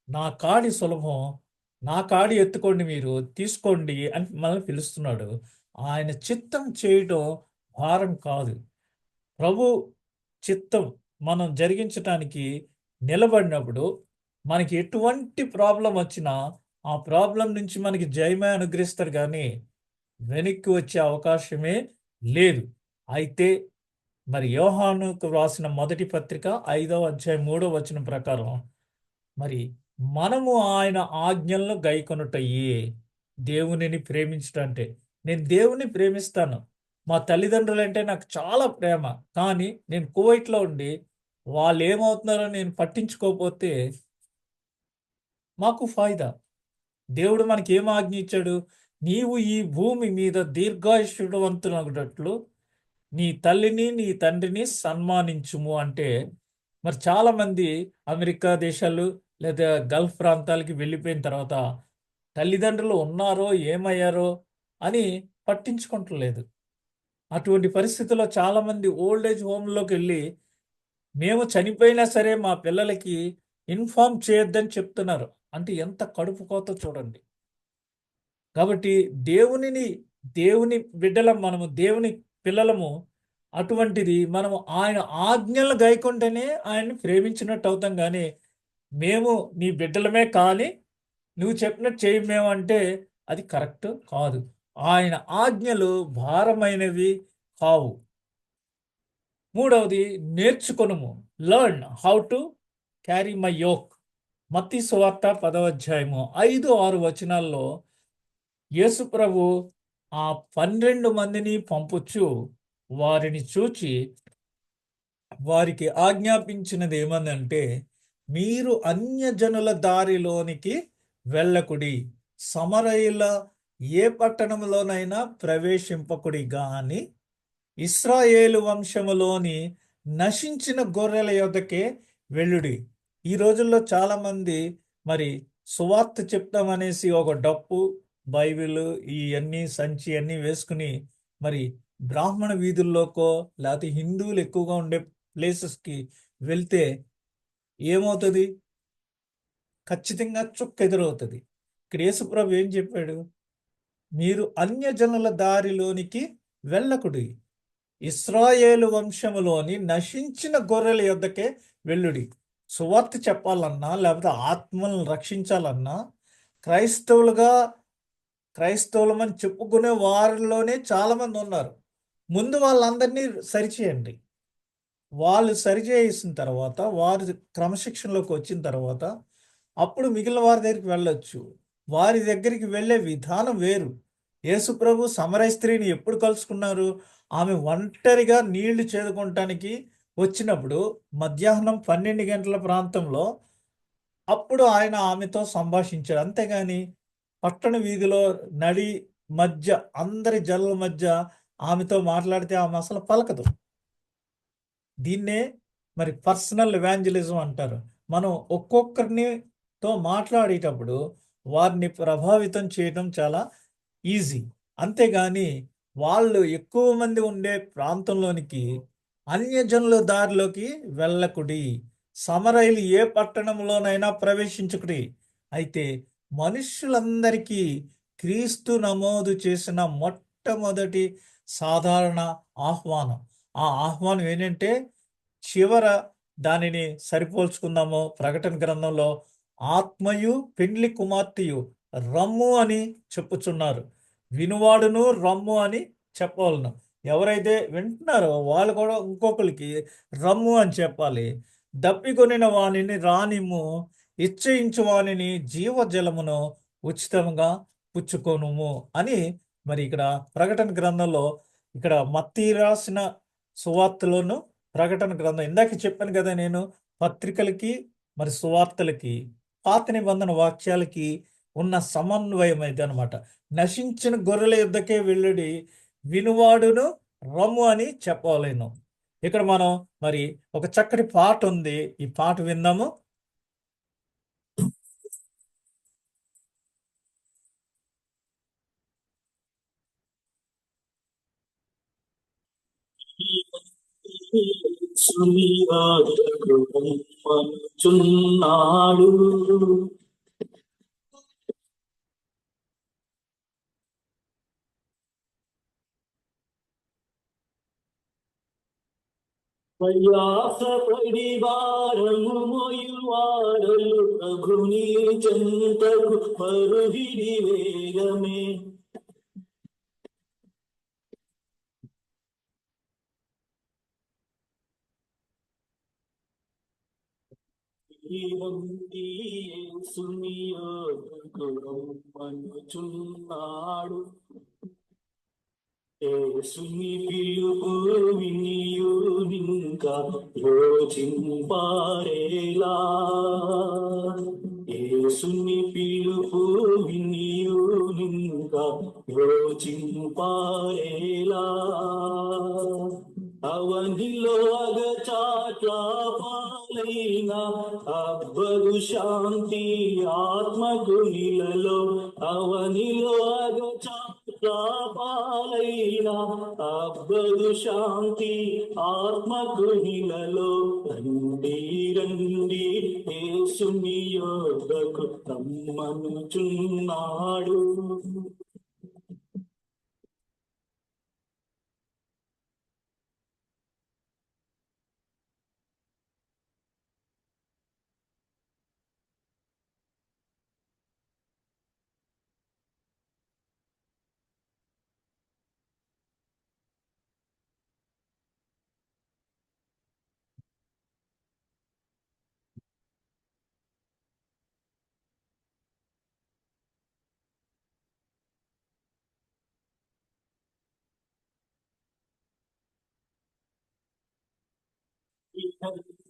నా కాడి సులభం, నా కాడి ఎత్తుకోండి, మీరు తీసుకోండి అని మనల్ని పిలుస్తున్నాడు. ఆయన చిత్తం చేయడం భారం కాదు. ప్రభు చిత్తం మనం జరిగించటానికి నిలబడినప్పుడు మనకి ఎటువంటి ప్రాబ్లం వచ్చినా ఆ ప్రాబ్లం నుంచి మనకి జయమే అనుగ్రహిస్తారు, కానీ వెనక్కి వచ్చే అవకాశమే లేదు. అయితే మరి యోహానుకు వ్రాసిన మొదటి పత్రిక 5వ అధ్యాయం 3వ వచనం ప్రకారం మరి మనము ఆయన ఆజ్ఞలను గైకొనుటయే దేవునిని ప్రేమించటం అంటే. నేను దేవుని ప్రేమిస్తాను, మా తల్లిదండ్రులు అంటే నాకు చాలా ప్రేమ, కానీ నేను కువైట్లో ఉండి వాళ్ళు ఏమవుతున్నారో నేను పట్టించుకోకపోతే మాకు ఫాయిదా. దేవుడు మనకి ఏం ఆజ్ఞ ఇచ్చాడు? నీవు ఈ భూమి మీద దీర్ఘాయుష్యవంతునగునట్లు నీ తల్లిని నీ తండ్రిని సన్మానించుము అంటే. మరి చాలామంది అమెరికా దేశాలు లేదా గల్ఫ్ ప్రాంతాలకి వెళ్ళిపోయిన తర్వాత తల్లిదండ్రులు ఉన్నారో ఏమయ్యారో అని పట్టించుకుంటలేదు. అటువంటి పరిస్థితుల్లో చాలామంది ఓల్డ్ ఏజ్ హోమ్లోకి వెళ్ళి మేము చనిపోయినా సరే మా పిల్లలకి ఇన్ఫార్మ్ చేయొద్దని చెప్తున్నారు. అంటే ఎంత కడుపు కోత చూడండి. కాబట్టి దేవుని బిడ్డలం, మనము దేవుని పిల్లలము. అటువంటిది మనము ఆయన ఆజ్ఞలను గైకొంటేనే ఆయన్ని ప్రేమించినట్టు అవుతాం, కానీ మేము నీ బిడ్డలమే కానీ నువ్వు చెప్పినట్టు చేయి మేమంటే అది కరెక్ట్ కాదు. ఆయన ఆజ్ఞలు భారమైనవి కావు. మూడవది నేర్చుకొనుము. Learn how to carry my yoke. మత్తయి సువార్త 10వ అధ్యాయము 5, 6 వచనాల్లో యేసు ప్రభు ఆ 12 మందిని పంపుచు వారిని చూచి వారికి ఆజ్ఞాపించినది ఏమందంటే, మీరు అన్యజనుల దారిలోనికి వెళ్ళకుడి, సమరయుల ఏ పట్టణంలోనైనా ప్రవేశింపకుడి గాని ఇశ్రాయేలు వంశములోని నశించిన గొర్రెల యొద్దకే వెళ్ళుడి. ఈ రోజుల్లో చాలామంది మరి సువార్త చెప్తామనేసి ఒక డప్పు, బైబిల్ ఇవన్నీ సంచి అన్నీ వేసుకుని మరి బ్రాహ్మణ వీధుల్లోకో లేకపోతే హిందువులు ఎక్కువగా ఉండే ప్లేసెస్కి వెళ్తే ఏమవుతుంది? ఖచ్చితంగా చుక్క ఎదురవుతుంది. ఇక్కడ యేసుప్రభు ఏం చెప్పాడు? మీరు అన్యజనుల దారిలోనికి వెళ్ళకుడి, ఇశ్రాయేలు వంశములోని నశించిన గొర్రెల యొద్దకే వెళ్ళుడి. సువార్త చెప్పాలన్నా లేకపోతే ఆత్మలను రక్షించాలన్నా క్రైస్తవులమని చెప్పుకునే వారిలోనే చాలామంది ఉన్నారు. ముందు వాళ్ళందరినీ సరిచేయండి. వాళ్ళు సరిచేసిన తర్వాత వారు క్రమశిక్షణలోకి వచ్చిన తర్వాత అప్పుడు మిగిలిన వారి దగ్గరికి వెళ్ళొచ్చు. వారి దగ్గరికి వెళ్ళే విధానం వేరు. యేసుప్రభు సమరయ స్త్రీని ఎప్పుడు కలుసుకున్నారు? ఆమె ఒంటరిగా నీళ్లు చేదుకోవటానికి వచ్చినప్పుడు మధ్యాహ్నం 12 గంటల ప్రాంతంలో అప్పుడు ఆయన ఆమెతో సంభాషించాడు. అంతేగాని పట్టణ వీధిలో నడి మధ్య అందరి జనుల మధ్య ఆమెతో మాట్లాడితే ఆమె అసలు పలకదు. దీన్నే మరి పర్సనల్ ఎవాంజలిజం అంటారు. మనం ఒక్కొక్కరినితో మాట్లాడేటప్పుడు వారిని ప్రభావితం చేయడం చాలా ఈజీ. అంతేగాని వాళ్ళు ఎక్కువ మంది ఉండే ప్రాంతంలోనికి అన్యజనుల దారిలోకి వెళ్ళకుడి, సమరయులు ఏ పట్టణంలోనైనా ప్రవేశించుకుడి. అయితే మనుష్యులందరికీ క్రీస్తు నమోదు చేసిన మొట్టమొదటి సాధారణ ఆహ్వానం. ఆ ఆహ్వానం ఏంటంటే చివర దానిని సరిపోల్చుకుందాము. ప్రకటన గ్రంథంలో ఆత్మయు పెండ్లి కుమార్తెయు రమ్ము అని చెప్పుచున్నారు. వినువాడును రమ్ము అని చెప్పవలను. ఎవరైతే వింటున్నారో వాళ్ళు కూడా ఇంకొకరికి రమ్ము అని చెప్పాలి. దప్పికొనిన వానిని రానిమ్ము, ఇచ్చయించు వానిని జీవజలమును ఉచితంగా పుచ్చుకొనుము అని మరి ఇక్కడ ప్రకటన గ్రంథంలో, ఇక్కడ మత్తయి రాసిన సువార్తలోను ప్రకటన గ్రంథం ఇందాక చెప్పాను కదా, నేను పత్రికలకి మరి సువార్తలకి పాత నిబంధన వాక్యాలకి ఉన్న సమన్వయం అయితే అనమాట. నశించిన గొర్రెల యుద్ధకే వెళ్ళడి, వినువాడును రమ్ము అని చెప్పలేను. ఇక్కడ మనం మరి ఒక చక్కటి పాట ఉంది, ఈ పాట విందాము. యేసునియాకు రమ్మనుచున్నాడు. ప్రయాసపడి భారము మోయువారలు ప్రభుని చెంతకు పరుగిడి వేగమే. యేసునియాకు రమ్మనుచున్నాడు. యేసుని పిలుపు వినియు ఇంకా యోచింపారేలా. యేసుని పిలుపు వినియు ఇంకా యోచింపారేలా. అవనిలో అగచాట్ల పాలైన అబ్బగు శాంతి ఆత్మకు నిలలో. అవనిలో అగచాట్ల పాలైన అబ్బగు శాంతి ఆత్మకు నిలలో. రండి రండి యేసుని యొద్దకు రమ్మనుచున్నాడు.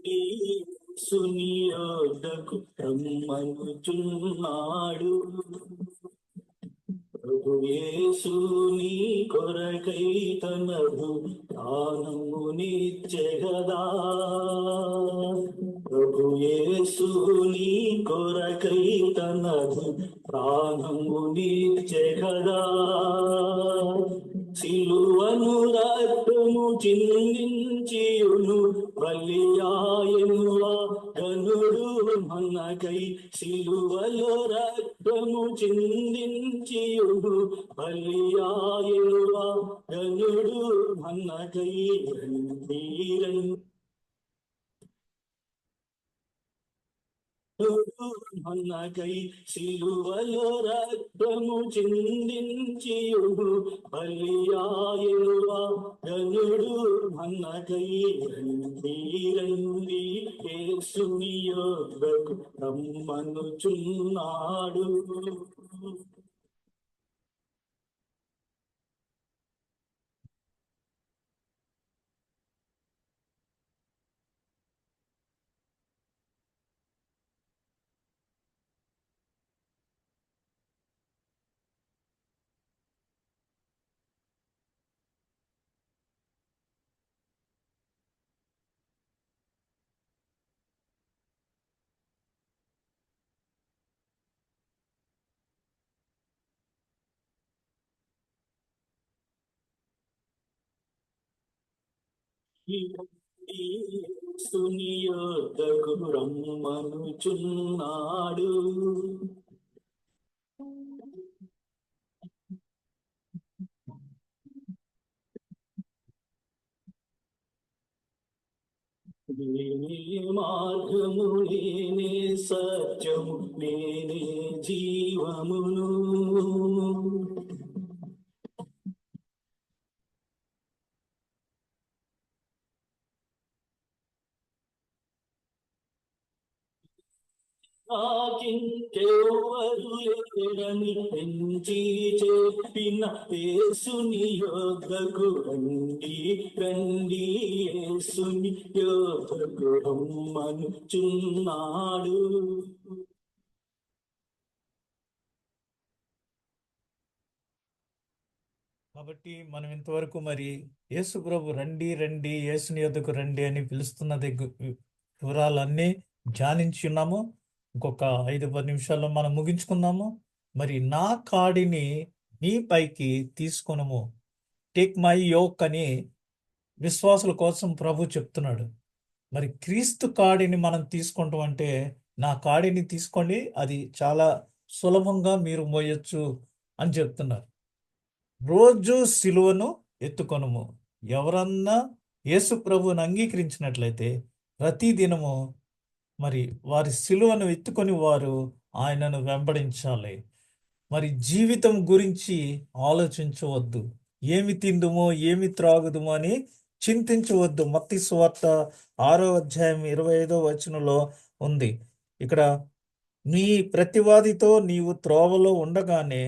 యేసుని యొద్దకు రమ్మనుచున్నాడు. ప్రభు యేసు నీ కొరకై తనదు ప్రాణమునిచ్చెగదా. ప్రభు యేసు నీ కొరకై తనదు ప్రాణమునిచ్చెగదా. సిలువను రక్తము చిందించియును బలియాయనువా గనుడు మనకై. సిలువలో రక్తము చిందించియును బలియాయనువా గనుడు మనకై. రండి రండి మనకై సిలువలో రక్తము చిందించియుడు బలియాయనువా గనుడు మనకై. రండి రండి యేసుని యొద్దకు రమ్మనుచున్నాడు. యేసుని యొద్దకు రమ్మనుచున్నాడు. నేనే మార్గము నేనే సత్యము నేనే జీవమును. నాకింకెవ్వరు లేరని ఎంచి చెప్పిన యేసుని యొద్దకు రండి రండి యేసుని యొద్దకు రమ్మనుచున్నాడు. కాబట్టి మనం ఇంతవరకు మరి యేసు ప్రభు రండి రండి యేసుని యొద్దకు రండి అని పిలుస్తున్న వివరాలన్నీ ధ్యానించి ఉన్నాము. ఇంకొక 5-10 నిమిషాల్లో మనం ముగించుకుందాము. మరి నా కాడిని నీ పైకి తీసుకొనుము, టేక్ మై యోక్ అని విశ్వాసుల కోసం ప్రభు చెప్తున్నాడు. మరి క్రీస్తు కాడిని మనం తీసుకుంటాం అంటే, నా కాడిని తీసుకోండి, అది చాలా సులభంగా మీరు మోయొచ్చు అని చెప్తున్నారు. రోజు సిలువను ఎత్తుకొనుము. ఎవరన్నా యేసు ప్రభువుని అంగీకరించినట్లయితే ప్రతి దినము మరి వారి సిలువను ఎత్తుకొని వారు ఆయనను వెంబడించాలి. మరి జీవితం గురించి ఆలోచించవద్దు. ఏమి తిందుమో ఏమి త్రాగుదుమో అని చింతించవద్దు. మత్తయి సువార్త 6వ అధ్యాయం 25వ వచనంలో ఉంది. ఇక్కడ నీ ప్రతివాదితో నీవు త్రోవలో ఉండగానే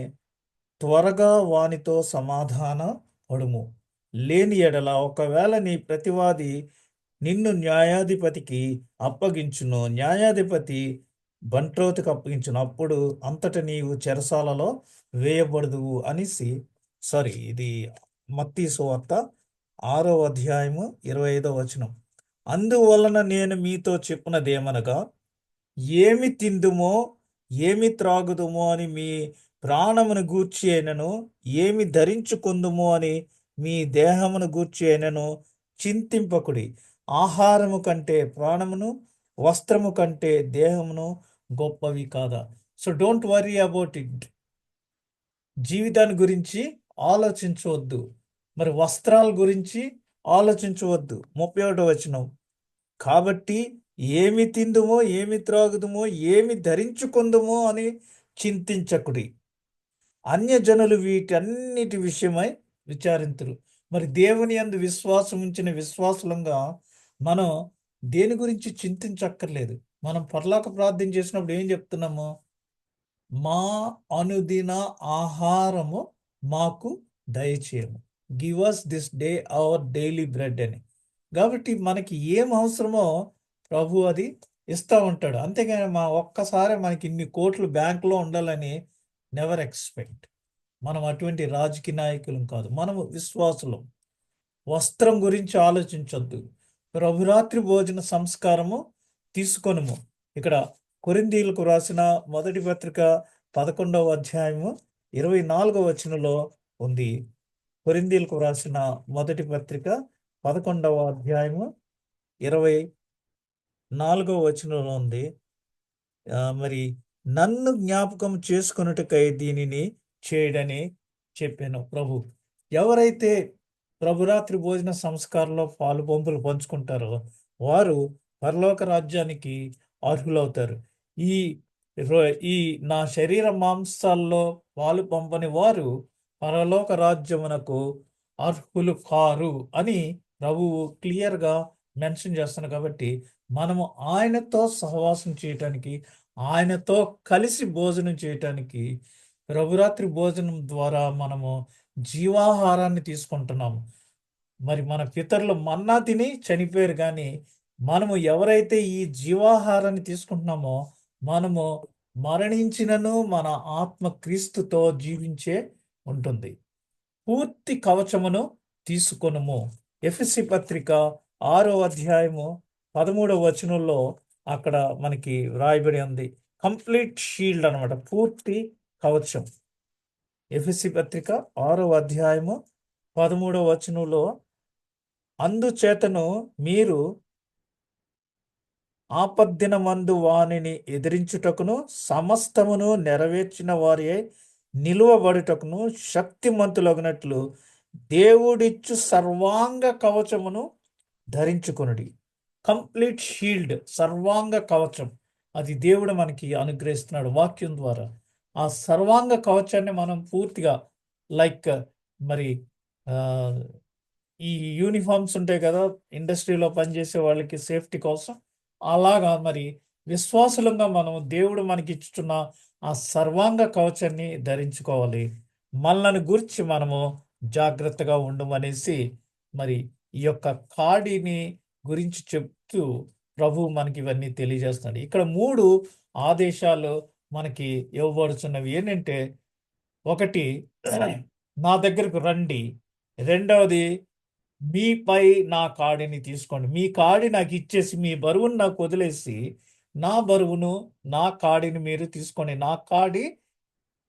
త్వరగా వానితో సమాధాన పడుము. లేని ఎడల ఒకవేళ నీ ప్రతివాది నిన్ను న్యాయాధిపతికి అప్పగించును, న్యాయాధిపతి బంట్రోతుకు అప్పగించును, అప్పుడు అంతట నీవు చెరసాలలో వేయబడదువు అనేసి ఇది మత్తయి సువార్త 6వ అధ్యాయము 25వ వచనం. అందువలన నేను మీతో చెప్పునదేమనగా, ఏమి తిందుమో ఏమి త్రాగుదుమో అని మీ ప్రాణమును గూర్చి అయినను, ఏమి ధరించుకుందుమో అని మీ దేహమును గూర్చి అయినను చింతింపకుడి. ఆహారము కంటే ప్రాణమును, వస్త్రము కంటే దేహమును గొప్పవి కాదా? So don't worry about it. జీవితాన్ని గురించి ఆలోచించవద్దు. మరి వస్త్రాల గురించి ఆలోచించవద్దు. 31వ వచనం. కాబట్టి ఏమి తిందుమో ఏమి త్రాగుదుమో ఏమి ధరించుకుందుమో అని చింతించకుడి. అన్యజనులు వీటన్నిటి విషయమై విచారింతురు. మరి దేవుని యందు విశ్వాసం ఉంచిన విశ్వాసులంగా మనం దేని గురించి చింతించక్కర్లేదు. మనం పరలోక ప్రార్థన చేసినప్పుడు ఏం చెప్తున్నాము? మా అనుదిన ఆహారము మాకు దయచేయము. Give us this day our daily bread అని. కాబట్టి మనకి ఏం అవసరమో ప్రభు అది ఇస్తూ ఉంటాడు. అంతేగాని ఒక్కసారి మనకి ఇన్ని కోట్లు బ్యాంకులో ఉండాలని నెవర్ ఎక్స్పెక్ట్. మనం అటువంటి రాజకీయ నాయకులం కాదు, మనము విశ్వాసులం. వస్త్రం గురించి ఆలోచించొద్దు. ప్రభురాత్రి భోజన సంస్కారము తీసుకొనుము. ఇక్కడ కొరింథీయులకు రాసిన మొదటి పత్రిక 11వ అధ్యాయము 24వ వచనంలో ఉంది. కొరింథీయులకు రాసిన మొదటి పత్రిక 11వ అధ్యాయము 24వ వచనంలో ఉంది. మరి నన్ను జ్ఞాపకం చేసుకొనుటకై దీనిని చేయడని చెప్పాను ప్రభు. ఎవరైతే ప్రభురాత్రి భోజన సంస్కారంలో పాలు పంపులు పంచుకుంటారో వారు పరలోక రాజ్యానికి అర్హులవుతారు. ఈ నా శరీర మాంసాల్లో పాలు పంపని వారు పరలోక రాజ్యమునకు అర్హులు కారు అని ప్రభువు క్లియర్గా మెన్షన్ చేస్తున్నారు. కాబట్టి మనము ఆయనతో సహవాసం చేయటానికి, ఆయనతో కలిసి భోజనం చేయటానికి ప్రభురాత్రి భోజనం ద్వారా మనము జీవాహారాన్ని తీసుకుంటున్నాము. మరి మన పితరులు మన్నా తిని చనిపోయారు, కానీ మనము ఎవరైతే ఈ జీవాహారాన్ని తీసుకుంటున్నామో మనము మరణించినను మన ఆత్మ క్రీస్తుతో జీవించే ఉంటుంది. పూర్తి కవచమును తీసుకొనుము. ఎఫెసీ పత్రిక 6వ అధ్యాయము 13వ వచనంలో అక్కడ మనకి వ్రాయబడి ఉంది. కంప్లీట్ షీల్డ్ అనమాట, పూర్తి కవచం. ఎఫెసీ పత్రిక 6వ అధ్యాయము 13వ వచనంలో, అందుచేతను మీరు ఆపద్దినమందు వానిని ఎదిరించుటకును సమస్తమును నెరవేర్చిన వారి నిలువబడుటకును శక్తిమంతులగునట్లు దేవుడిచ్చు సర్వాంగ కవచమును ధరించుకొనుడి. కంప్లీట్ షీల్డ్, సర్వాంగ కవచం అది దేవుడు మనకి అనుగ్రహిస్తున్నాడు వాక్యం ద్వారా. ఆ సర్వాంగ కవచాన్ని మనం పూర్తిగా మరి ఈ యూనిఫామ్స్ ఉంటాయి కదా ఇండస్ట్రీలో పనిచేసే వాళ్ళకి సేఫ్టీ కోసం, అలాగా మరి విశ్వాసులంగా మనం దేవుడు మనకి ఇచ్చుతున్న ఆ సర్వాంగ కవచాన్ని ధరించుకోవాలి. మనల్ని గురించి మనము జాగ్రత్తగా ఉండమనేసి మరి ఈ యొక్క కాడిని గురించి చెప్తూ ప్రభు మనకి ఇవన్నీ తెలియజేస్తున్నాడు. ఇక్కడ 3 ఆదేశాలు మనకి ఇవ్వబడుతున్నవి ఏంటంటే, ఒకటి నా దగ్గరకు రండి, రెండవది మీపై నా కాడిని తీసుకోండి. మీ కాడి నాకు ఇచ్చేసి మీ బరువును నాకు వదిలేసి నా బరువును నా కాడిని మీరు తీసుకోండి. నా కాడి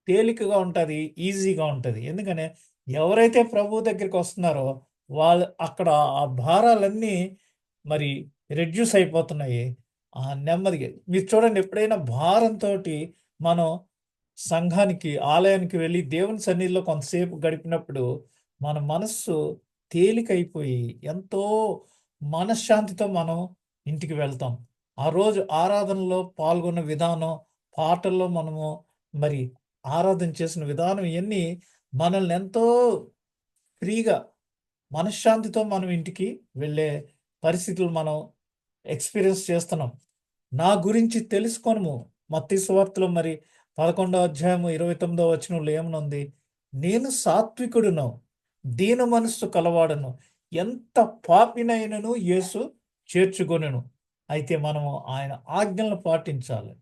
తేలికగా ఉంటుంది, ఈజీగా ఉంటుంది. ఎందుకని ఎవరైతే ప్రభు దగ్గరికి వస్తున్నారో వాళ్ళు అక్కడ ఆ భారాలన్నీ మరి రెడ్యూస్ అయిపోతున్నాయి. ఆ నెమ్మదిగా మీరు చూడండి, ఎప్పుడైనా భారంతో మనం సంఘానికి, ఆలయానికి వెళ్ళి దేవుని సన్నిధిలో కొంతసేపు గడిపినప్పుడు మన మనస్సు తేలికైపోయి ఎంతో మనశ్శాంతితో మనం ఇంటికి వెళ్తాం. ఆ రోజు ఆరాధనలో పాల్గొన్న విధానం, పాటల్లో మనము మరి ఆరాధన చేసిన విధానం ఇయన్నీ మనల్ని ఎంతో ఫ్రీగా, మనశ్శాంతితో మనం ఇంటికి వెళ్ళే పరిస్థితులు మనం ఎక్స్‌పీరియన్స్ చేస్తున్నాం. నా గురించి తెలుసుకొనుము. మత్తయి సువార్తలో మరి 11వ అధ్యాయము 29వ వచనంలో ఏమనుంది? నేను సాత్వికుడును, దీన మనస్సు కలవాడను, ఎంత పాపినైనను యేసు చేర్చుకొనెను. అయితే మనము ఆయన ఆజ్ఞలను పాటించాలి.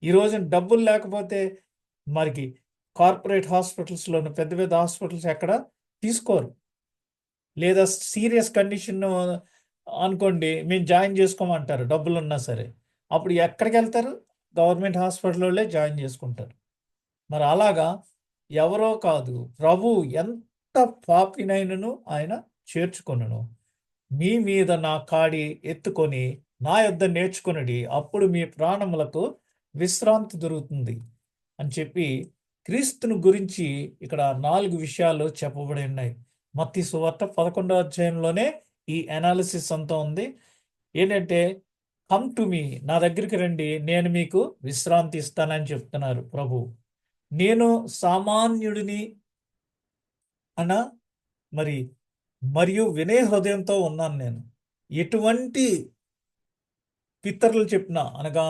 ఈ రోజున డబ్బులు లేకపోతే మరికి కార్పొరేట్ హాస్పిటల్స్‌లోను, పెద్ద పెద్ద హాస్పిటల్స్ ఎక్కడ తీసుకోరు. లేదా సీరియస్ కండిషన్ అనుకోండి, మేము జాయిన్ చేసుకోమంటారు డబ్బులున్నా సరే. అప్పుడు ఎక్కడికెళ్తారు? గవర్నమెంట్ హాస్పిటల్‌లోళ్ళే జాయిన్ చేసుకుంటారు. మరి అలాగా ఎవరో కాదు, ప్రభువు ఎంత పాపినైనను ఆయన చేర్చుకొనును. మీ మీద నా కాడి ఎత్తుకొని నా యొద్ద నేర్చుకొనుడి, అప్పుడు మీ ప్రాణములకు విశ్రాంతి దొరుకుతుంది అని చెప్పి క్రీస్తుని గురించి ఇక్కడ 4 విషయాలు చెప్పబడి ఉన్నాయి. మత్తయి సువార్త 11వ అధ్యాయంలోనే ఈ అనాలిసిస్ అంతా ఉంది. ఏంటంటే, కమ్ టు మీ, నా దగ్గరికి రండి, నేను మీకు విశ్రాంతి ఇస్తానని చెప్తున్నారు ప్రభువు. నేను సామాన్యుడిని అన మరి మరియు వినయ హృదయంతో ఉన్నాను నేను. ఎటువంటి పితరులు చెప్పిన అనగా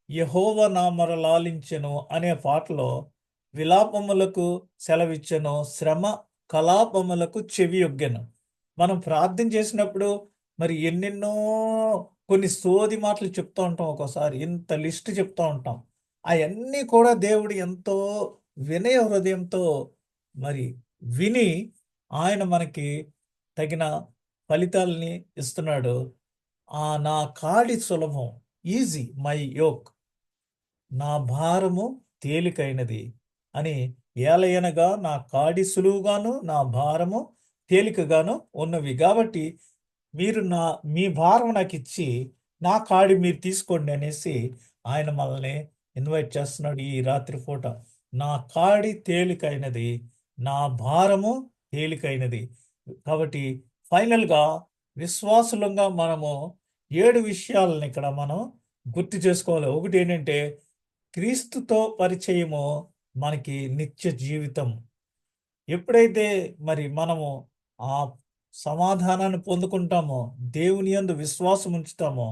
యెహోవా నా మొర లాలించెను అనే పాటలో విలాపములకు సెలవిచ్చెను, శ్రమ కలాపములకు చెవియొగ్గెను. మనం ప్రార్థన చేసినప్పుడు మరి ఎన్నెన్నో కొన్ని సోది మాటలు చెప్తూ ఉంటాం, ఒక్కోసారి ఇంత లిస్ట్ చెప్తూ ఉంటాం. అవన్నీ కూడా దేవుడు ఎంతో వినయ హృదయంతో మరి విని ఆయన మనకి తగిన ఫలితాలని ఇస్తున్నాడు. నా కాడి సులభం, ఈజీ మై యోక్, నా భారము తేలికైనది అని. ఏలయనగా నా కాడి సులువుగాను నా భారము తేలికగాను ఉన్నవి. కాబట్టి మీరు మీ భారం నాకు ఇచ్చి నా కాడి మీరు తీసుకోండి అనేసి ఆయన మనల్ని ఇన్వైట్ చేస్తున్నాడు ఈ రాత్రి పూట. నా కాడి తేలికైనది, నా భారము తేలికైనది. కాబట్టి ఫైనల్గా విశ్వాసులంగా మనము 7 విషయాలను ఇక్కడ మనం గుర్తు చేసుకోవాలి. ఒకటి ఏంటంటే, క్రీస్తుతో పరిచయము మనకి నిత్య జీవితం. ఎప్పుడైతే మరి మనము ఆ సమాధానాన్ని పొందుకుంటామో, దేవుని యందు విశ్వాసం ఉంచుతామో,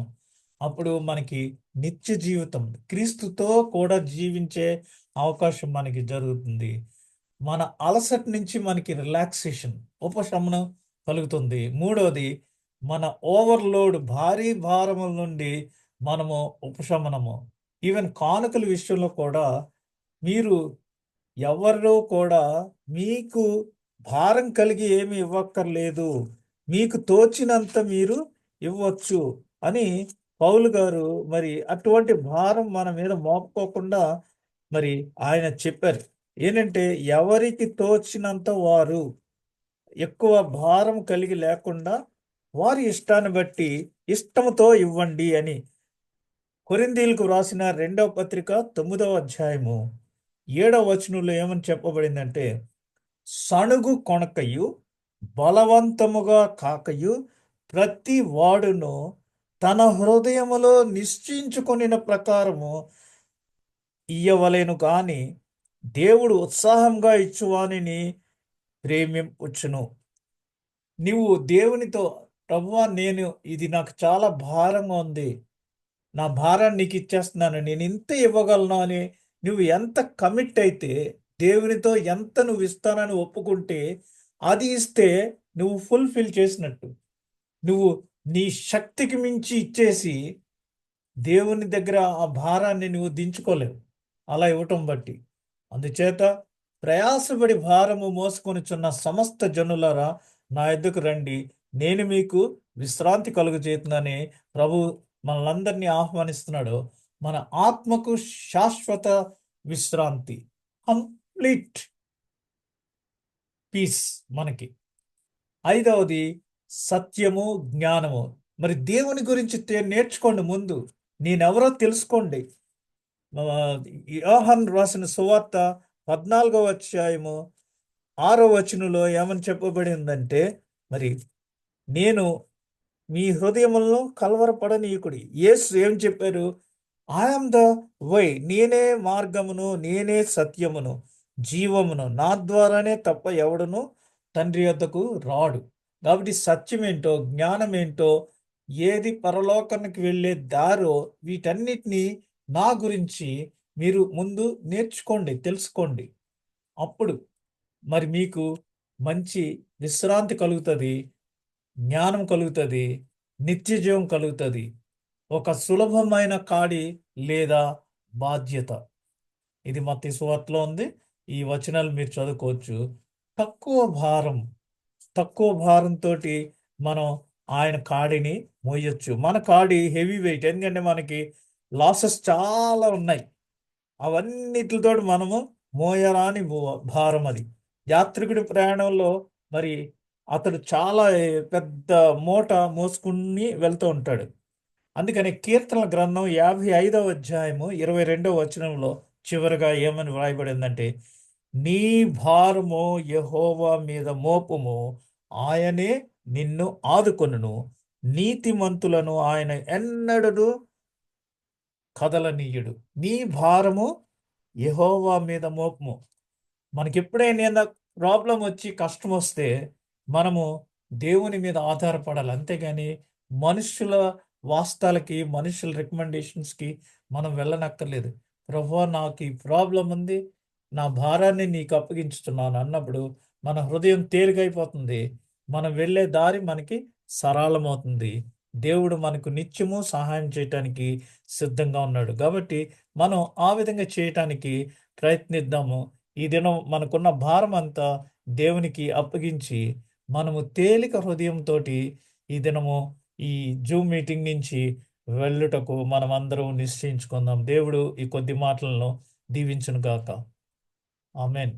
అప్పుడు మనకి నిత్య జీవితం, క్రీస్తుతో కూడా జీవించే అవకాశం మనకి జరుగుతుంది. మన అలసట నుంచి మనకి రిలాక్సేషన్, ఉపశమనం కలుగుతుంది. మూడవది, మన ఓవర్లోడ్, భారీ భారముల నుండి మనము ఉపశమనము. ఈవెన్ కానుకల విషయంలో కూడా మీరు ఎవరో కూడా మీకు భారం కలిగి ఏమి ఇవ్వక్కర్లేదు, మీకు తోచినంత మీరు ఇవ్వచ్చు అని పౌలు గారు మరి అటువంటి భారం మన మీద మోపుకోకుండా మరి ఆయన చెప్పారు. ఏంటంటే, ఎవరికి తోచినంత వారు, ఎక్కువ భారం కలిగి లేకుండా వారి ఇష్టాన్ని బట్టి ఇష్టముతో ఇవ్వండి అని కొరింథీయులకు వ్రాసిన 2వ పత్రిక 9వ అధ్యాయము 7వ వచనంలో ఏమని చెప్పబడిందంటే, సణుగు కొనకయు బలవంతముగా కాకయు ప్రతి వాడును తన హృదయములో నిశ్చయించుకొనిన ప్రకారము ఇయ్యవలెను గాని దేవుడు ఉత్సాహంగా ఇచ్చువానిని ప్రేమింపుచ్చును. నువ్వు దేవునితో, ప్రభువా నేను ఇది నాకు చాలా భారంగా ఉంది, నా భారాన్ని నీకు ఇచ్చేస్తున్నాను, నేను ఇంత ఇవ్వగలను అని నువ్వు ఎంత కమిట్ అయితే, దేవునితో ఎంత నువ్వు ఇస్తానని ఒప్పుకుంటే, అది ఇస్తే నువ్వు ఫుల్ఫిల్ చేసినట్టు. నువ్వు నీ శక్తికి మించి ఇచ్చేసి దేవుని దగ్గర ఆ భారాన్ని నువ్వు దించుకోలేవు అలా ఇవ్వటం బట్టి. అందుచేత ప్రయాసపడి భారము మోసుకొనిచున్న సమస్త జనులారా నా యొద్దకు రండి, నేను మీకు విశ్రాంతి కలుగజేయుదునని ప్రభు మనలందరినీ ఆహ్వానిస్తున్నాడు. మన ఆత్మకు శాశ్వత విశ్రాంతి, కంప్లీట్ పీస్ మనకి. ఐదవది సత్యము, జ్ఞానము. మరి దేవుని గురించి నేర్చుకోండి. ముందు నేనెవరో తెలుసుకోండి. ఆ, యోహాను రాసిన సువార్త 14వ అధ్యాయము 6వ వచనంలో ఏమని చెప్పబడిందంటే, మరి నేను మీ హృదయములను కలవరపడనీయకుడి. యేసు ఏం చెప్పారు? ఐఎమ్ ద వై, నేనే మార్గమును, నేనే సత్యమును, జీవమును, నా ద్వారానే తప్ప ఎవడును తండ్రి యొద్దకు రాడు. కాబట్టి సత్యం ఏంటో, జ్ఞానం ఏంటో, ఏది పరలోకానికి వెళ్ళే దారో, వీటన్నిటినీ నా గురించి మీరు ముందు నేర్చుకోండి, తెలుసుకోండి. అప్పుడు మరి మీకు మంచి విశ్రాంతి కలుగుతుంది, జ్ఞానం కలుగుతుంది, నిత్య జీవం కలుగుతుంది. ఒక సులభమైన కాడి లేదా బాధ్యత. ఇది మత్తయి సువార్తలో ఉంది. ఈ వచనాలు మీరు చదువుకోవచ్చు. తక్కువ భారం, తక్కువ భారంతో మనం ఆయన కాడిని మోయొచ్చు. మన కాడి హెవీ వెయిట్, ఎందుకంటే మనకి లాసెస్ చాలా ఉన్నాయి. అవన్నిటితో మనము మోయరాని భారం అది. యాత్రికుడి ప్రయాణంలో మరి అతడు చాలా పెద్ద మూట మోసుకుని వెళ్తూ ఉంటాడు. అందుకని కీర్తనల గ్రంథం 55వ అధ్యాయము 22వ వచనంలో చివరిగా ఏమని వ్రాయబడిందంటే, నీ భారము యెహోవా మీద మోపుము, ఆయనే నిన్ను ఆదుకొనును, నీతిమంతులను ఆయన ఎన్నడూ కదలనీయుడు. నీ భారము యెహోవా మీద మోపము. మనకి ఎప్పుడైనా ప్రాబ్లం వచ్చి కష్టం వస్తే మనము దేవుని మీద ఆధారపడాలి. అంతేగాని మనుషుల వాస్తాలకి, మనుషుల రికమెండేషన్స్కి మనం వెళ్ళనక్కర్లేదు. ప్రభువా, నాకు ఈ ప్రాబ్లం ఉంది, నా భారాన్ని నీకు అప్పగించుతున్నాను అన్నప్పుడు మన హృదయం తేలికైపోతుంది. మనం వెళ్ళే దారి మనకి సరళమవుతుంది. దేవుడు మనకు నిత్యము సహాయం చేయటానికి సిద్ధంగా ఉన్నాడు. కాబట్టి మనం ఆ విధంగా చేయటానికి ప్రయత్నిద్దాము. ఈ దినం మనకున్న భారం అంతా దేవునికి అప్పగించి మనము తేలిక హృదయంతో ఈ దినము ఈ జూమ్ మీటింగ్ నుంచి వెళ్ళుటకు మనం అందరం నిశ్చయించుకుందాం. దేవుడు ఈ కొద్ది మాటలను దీవించును గాక. ఆమెన్.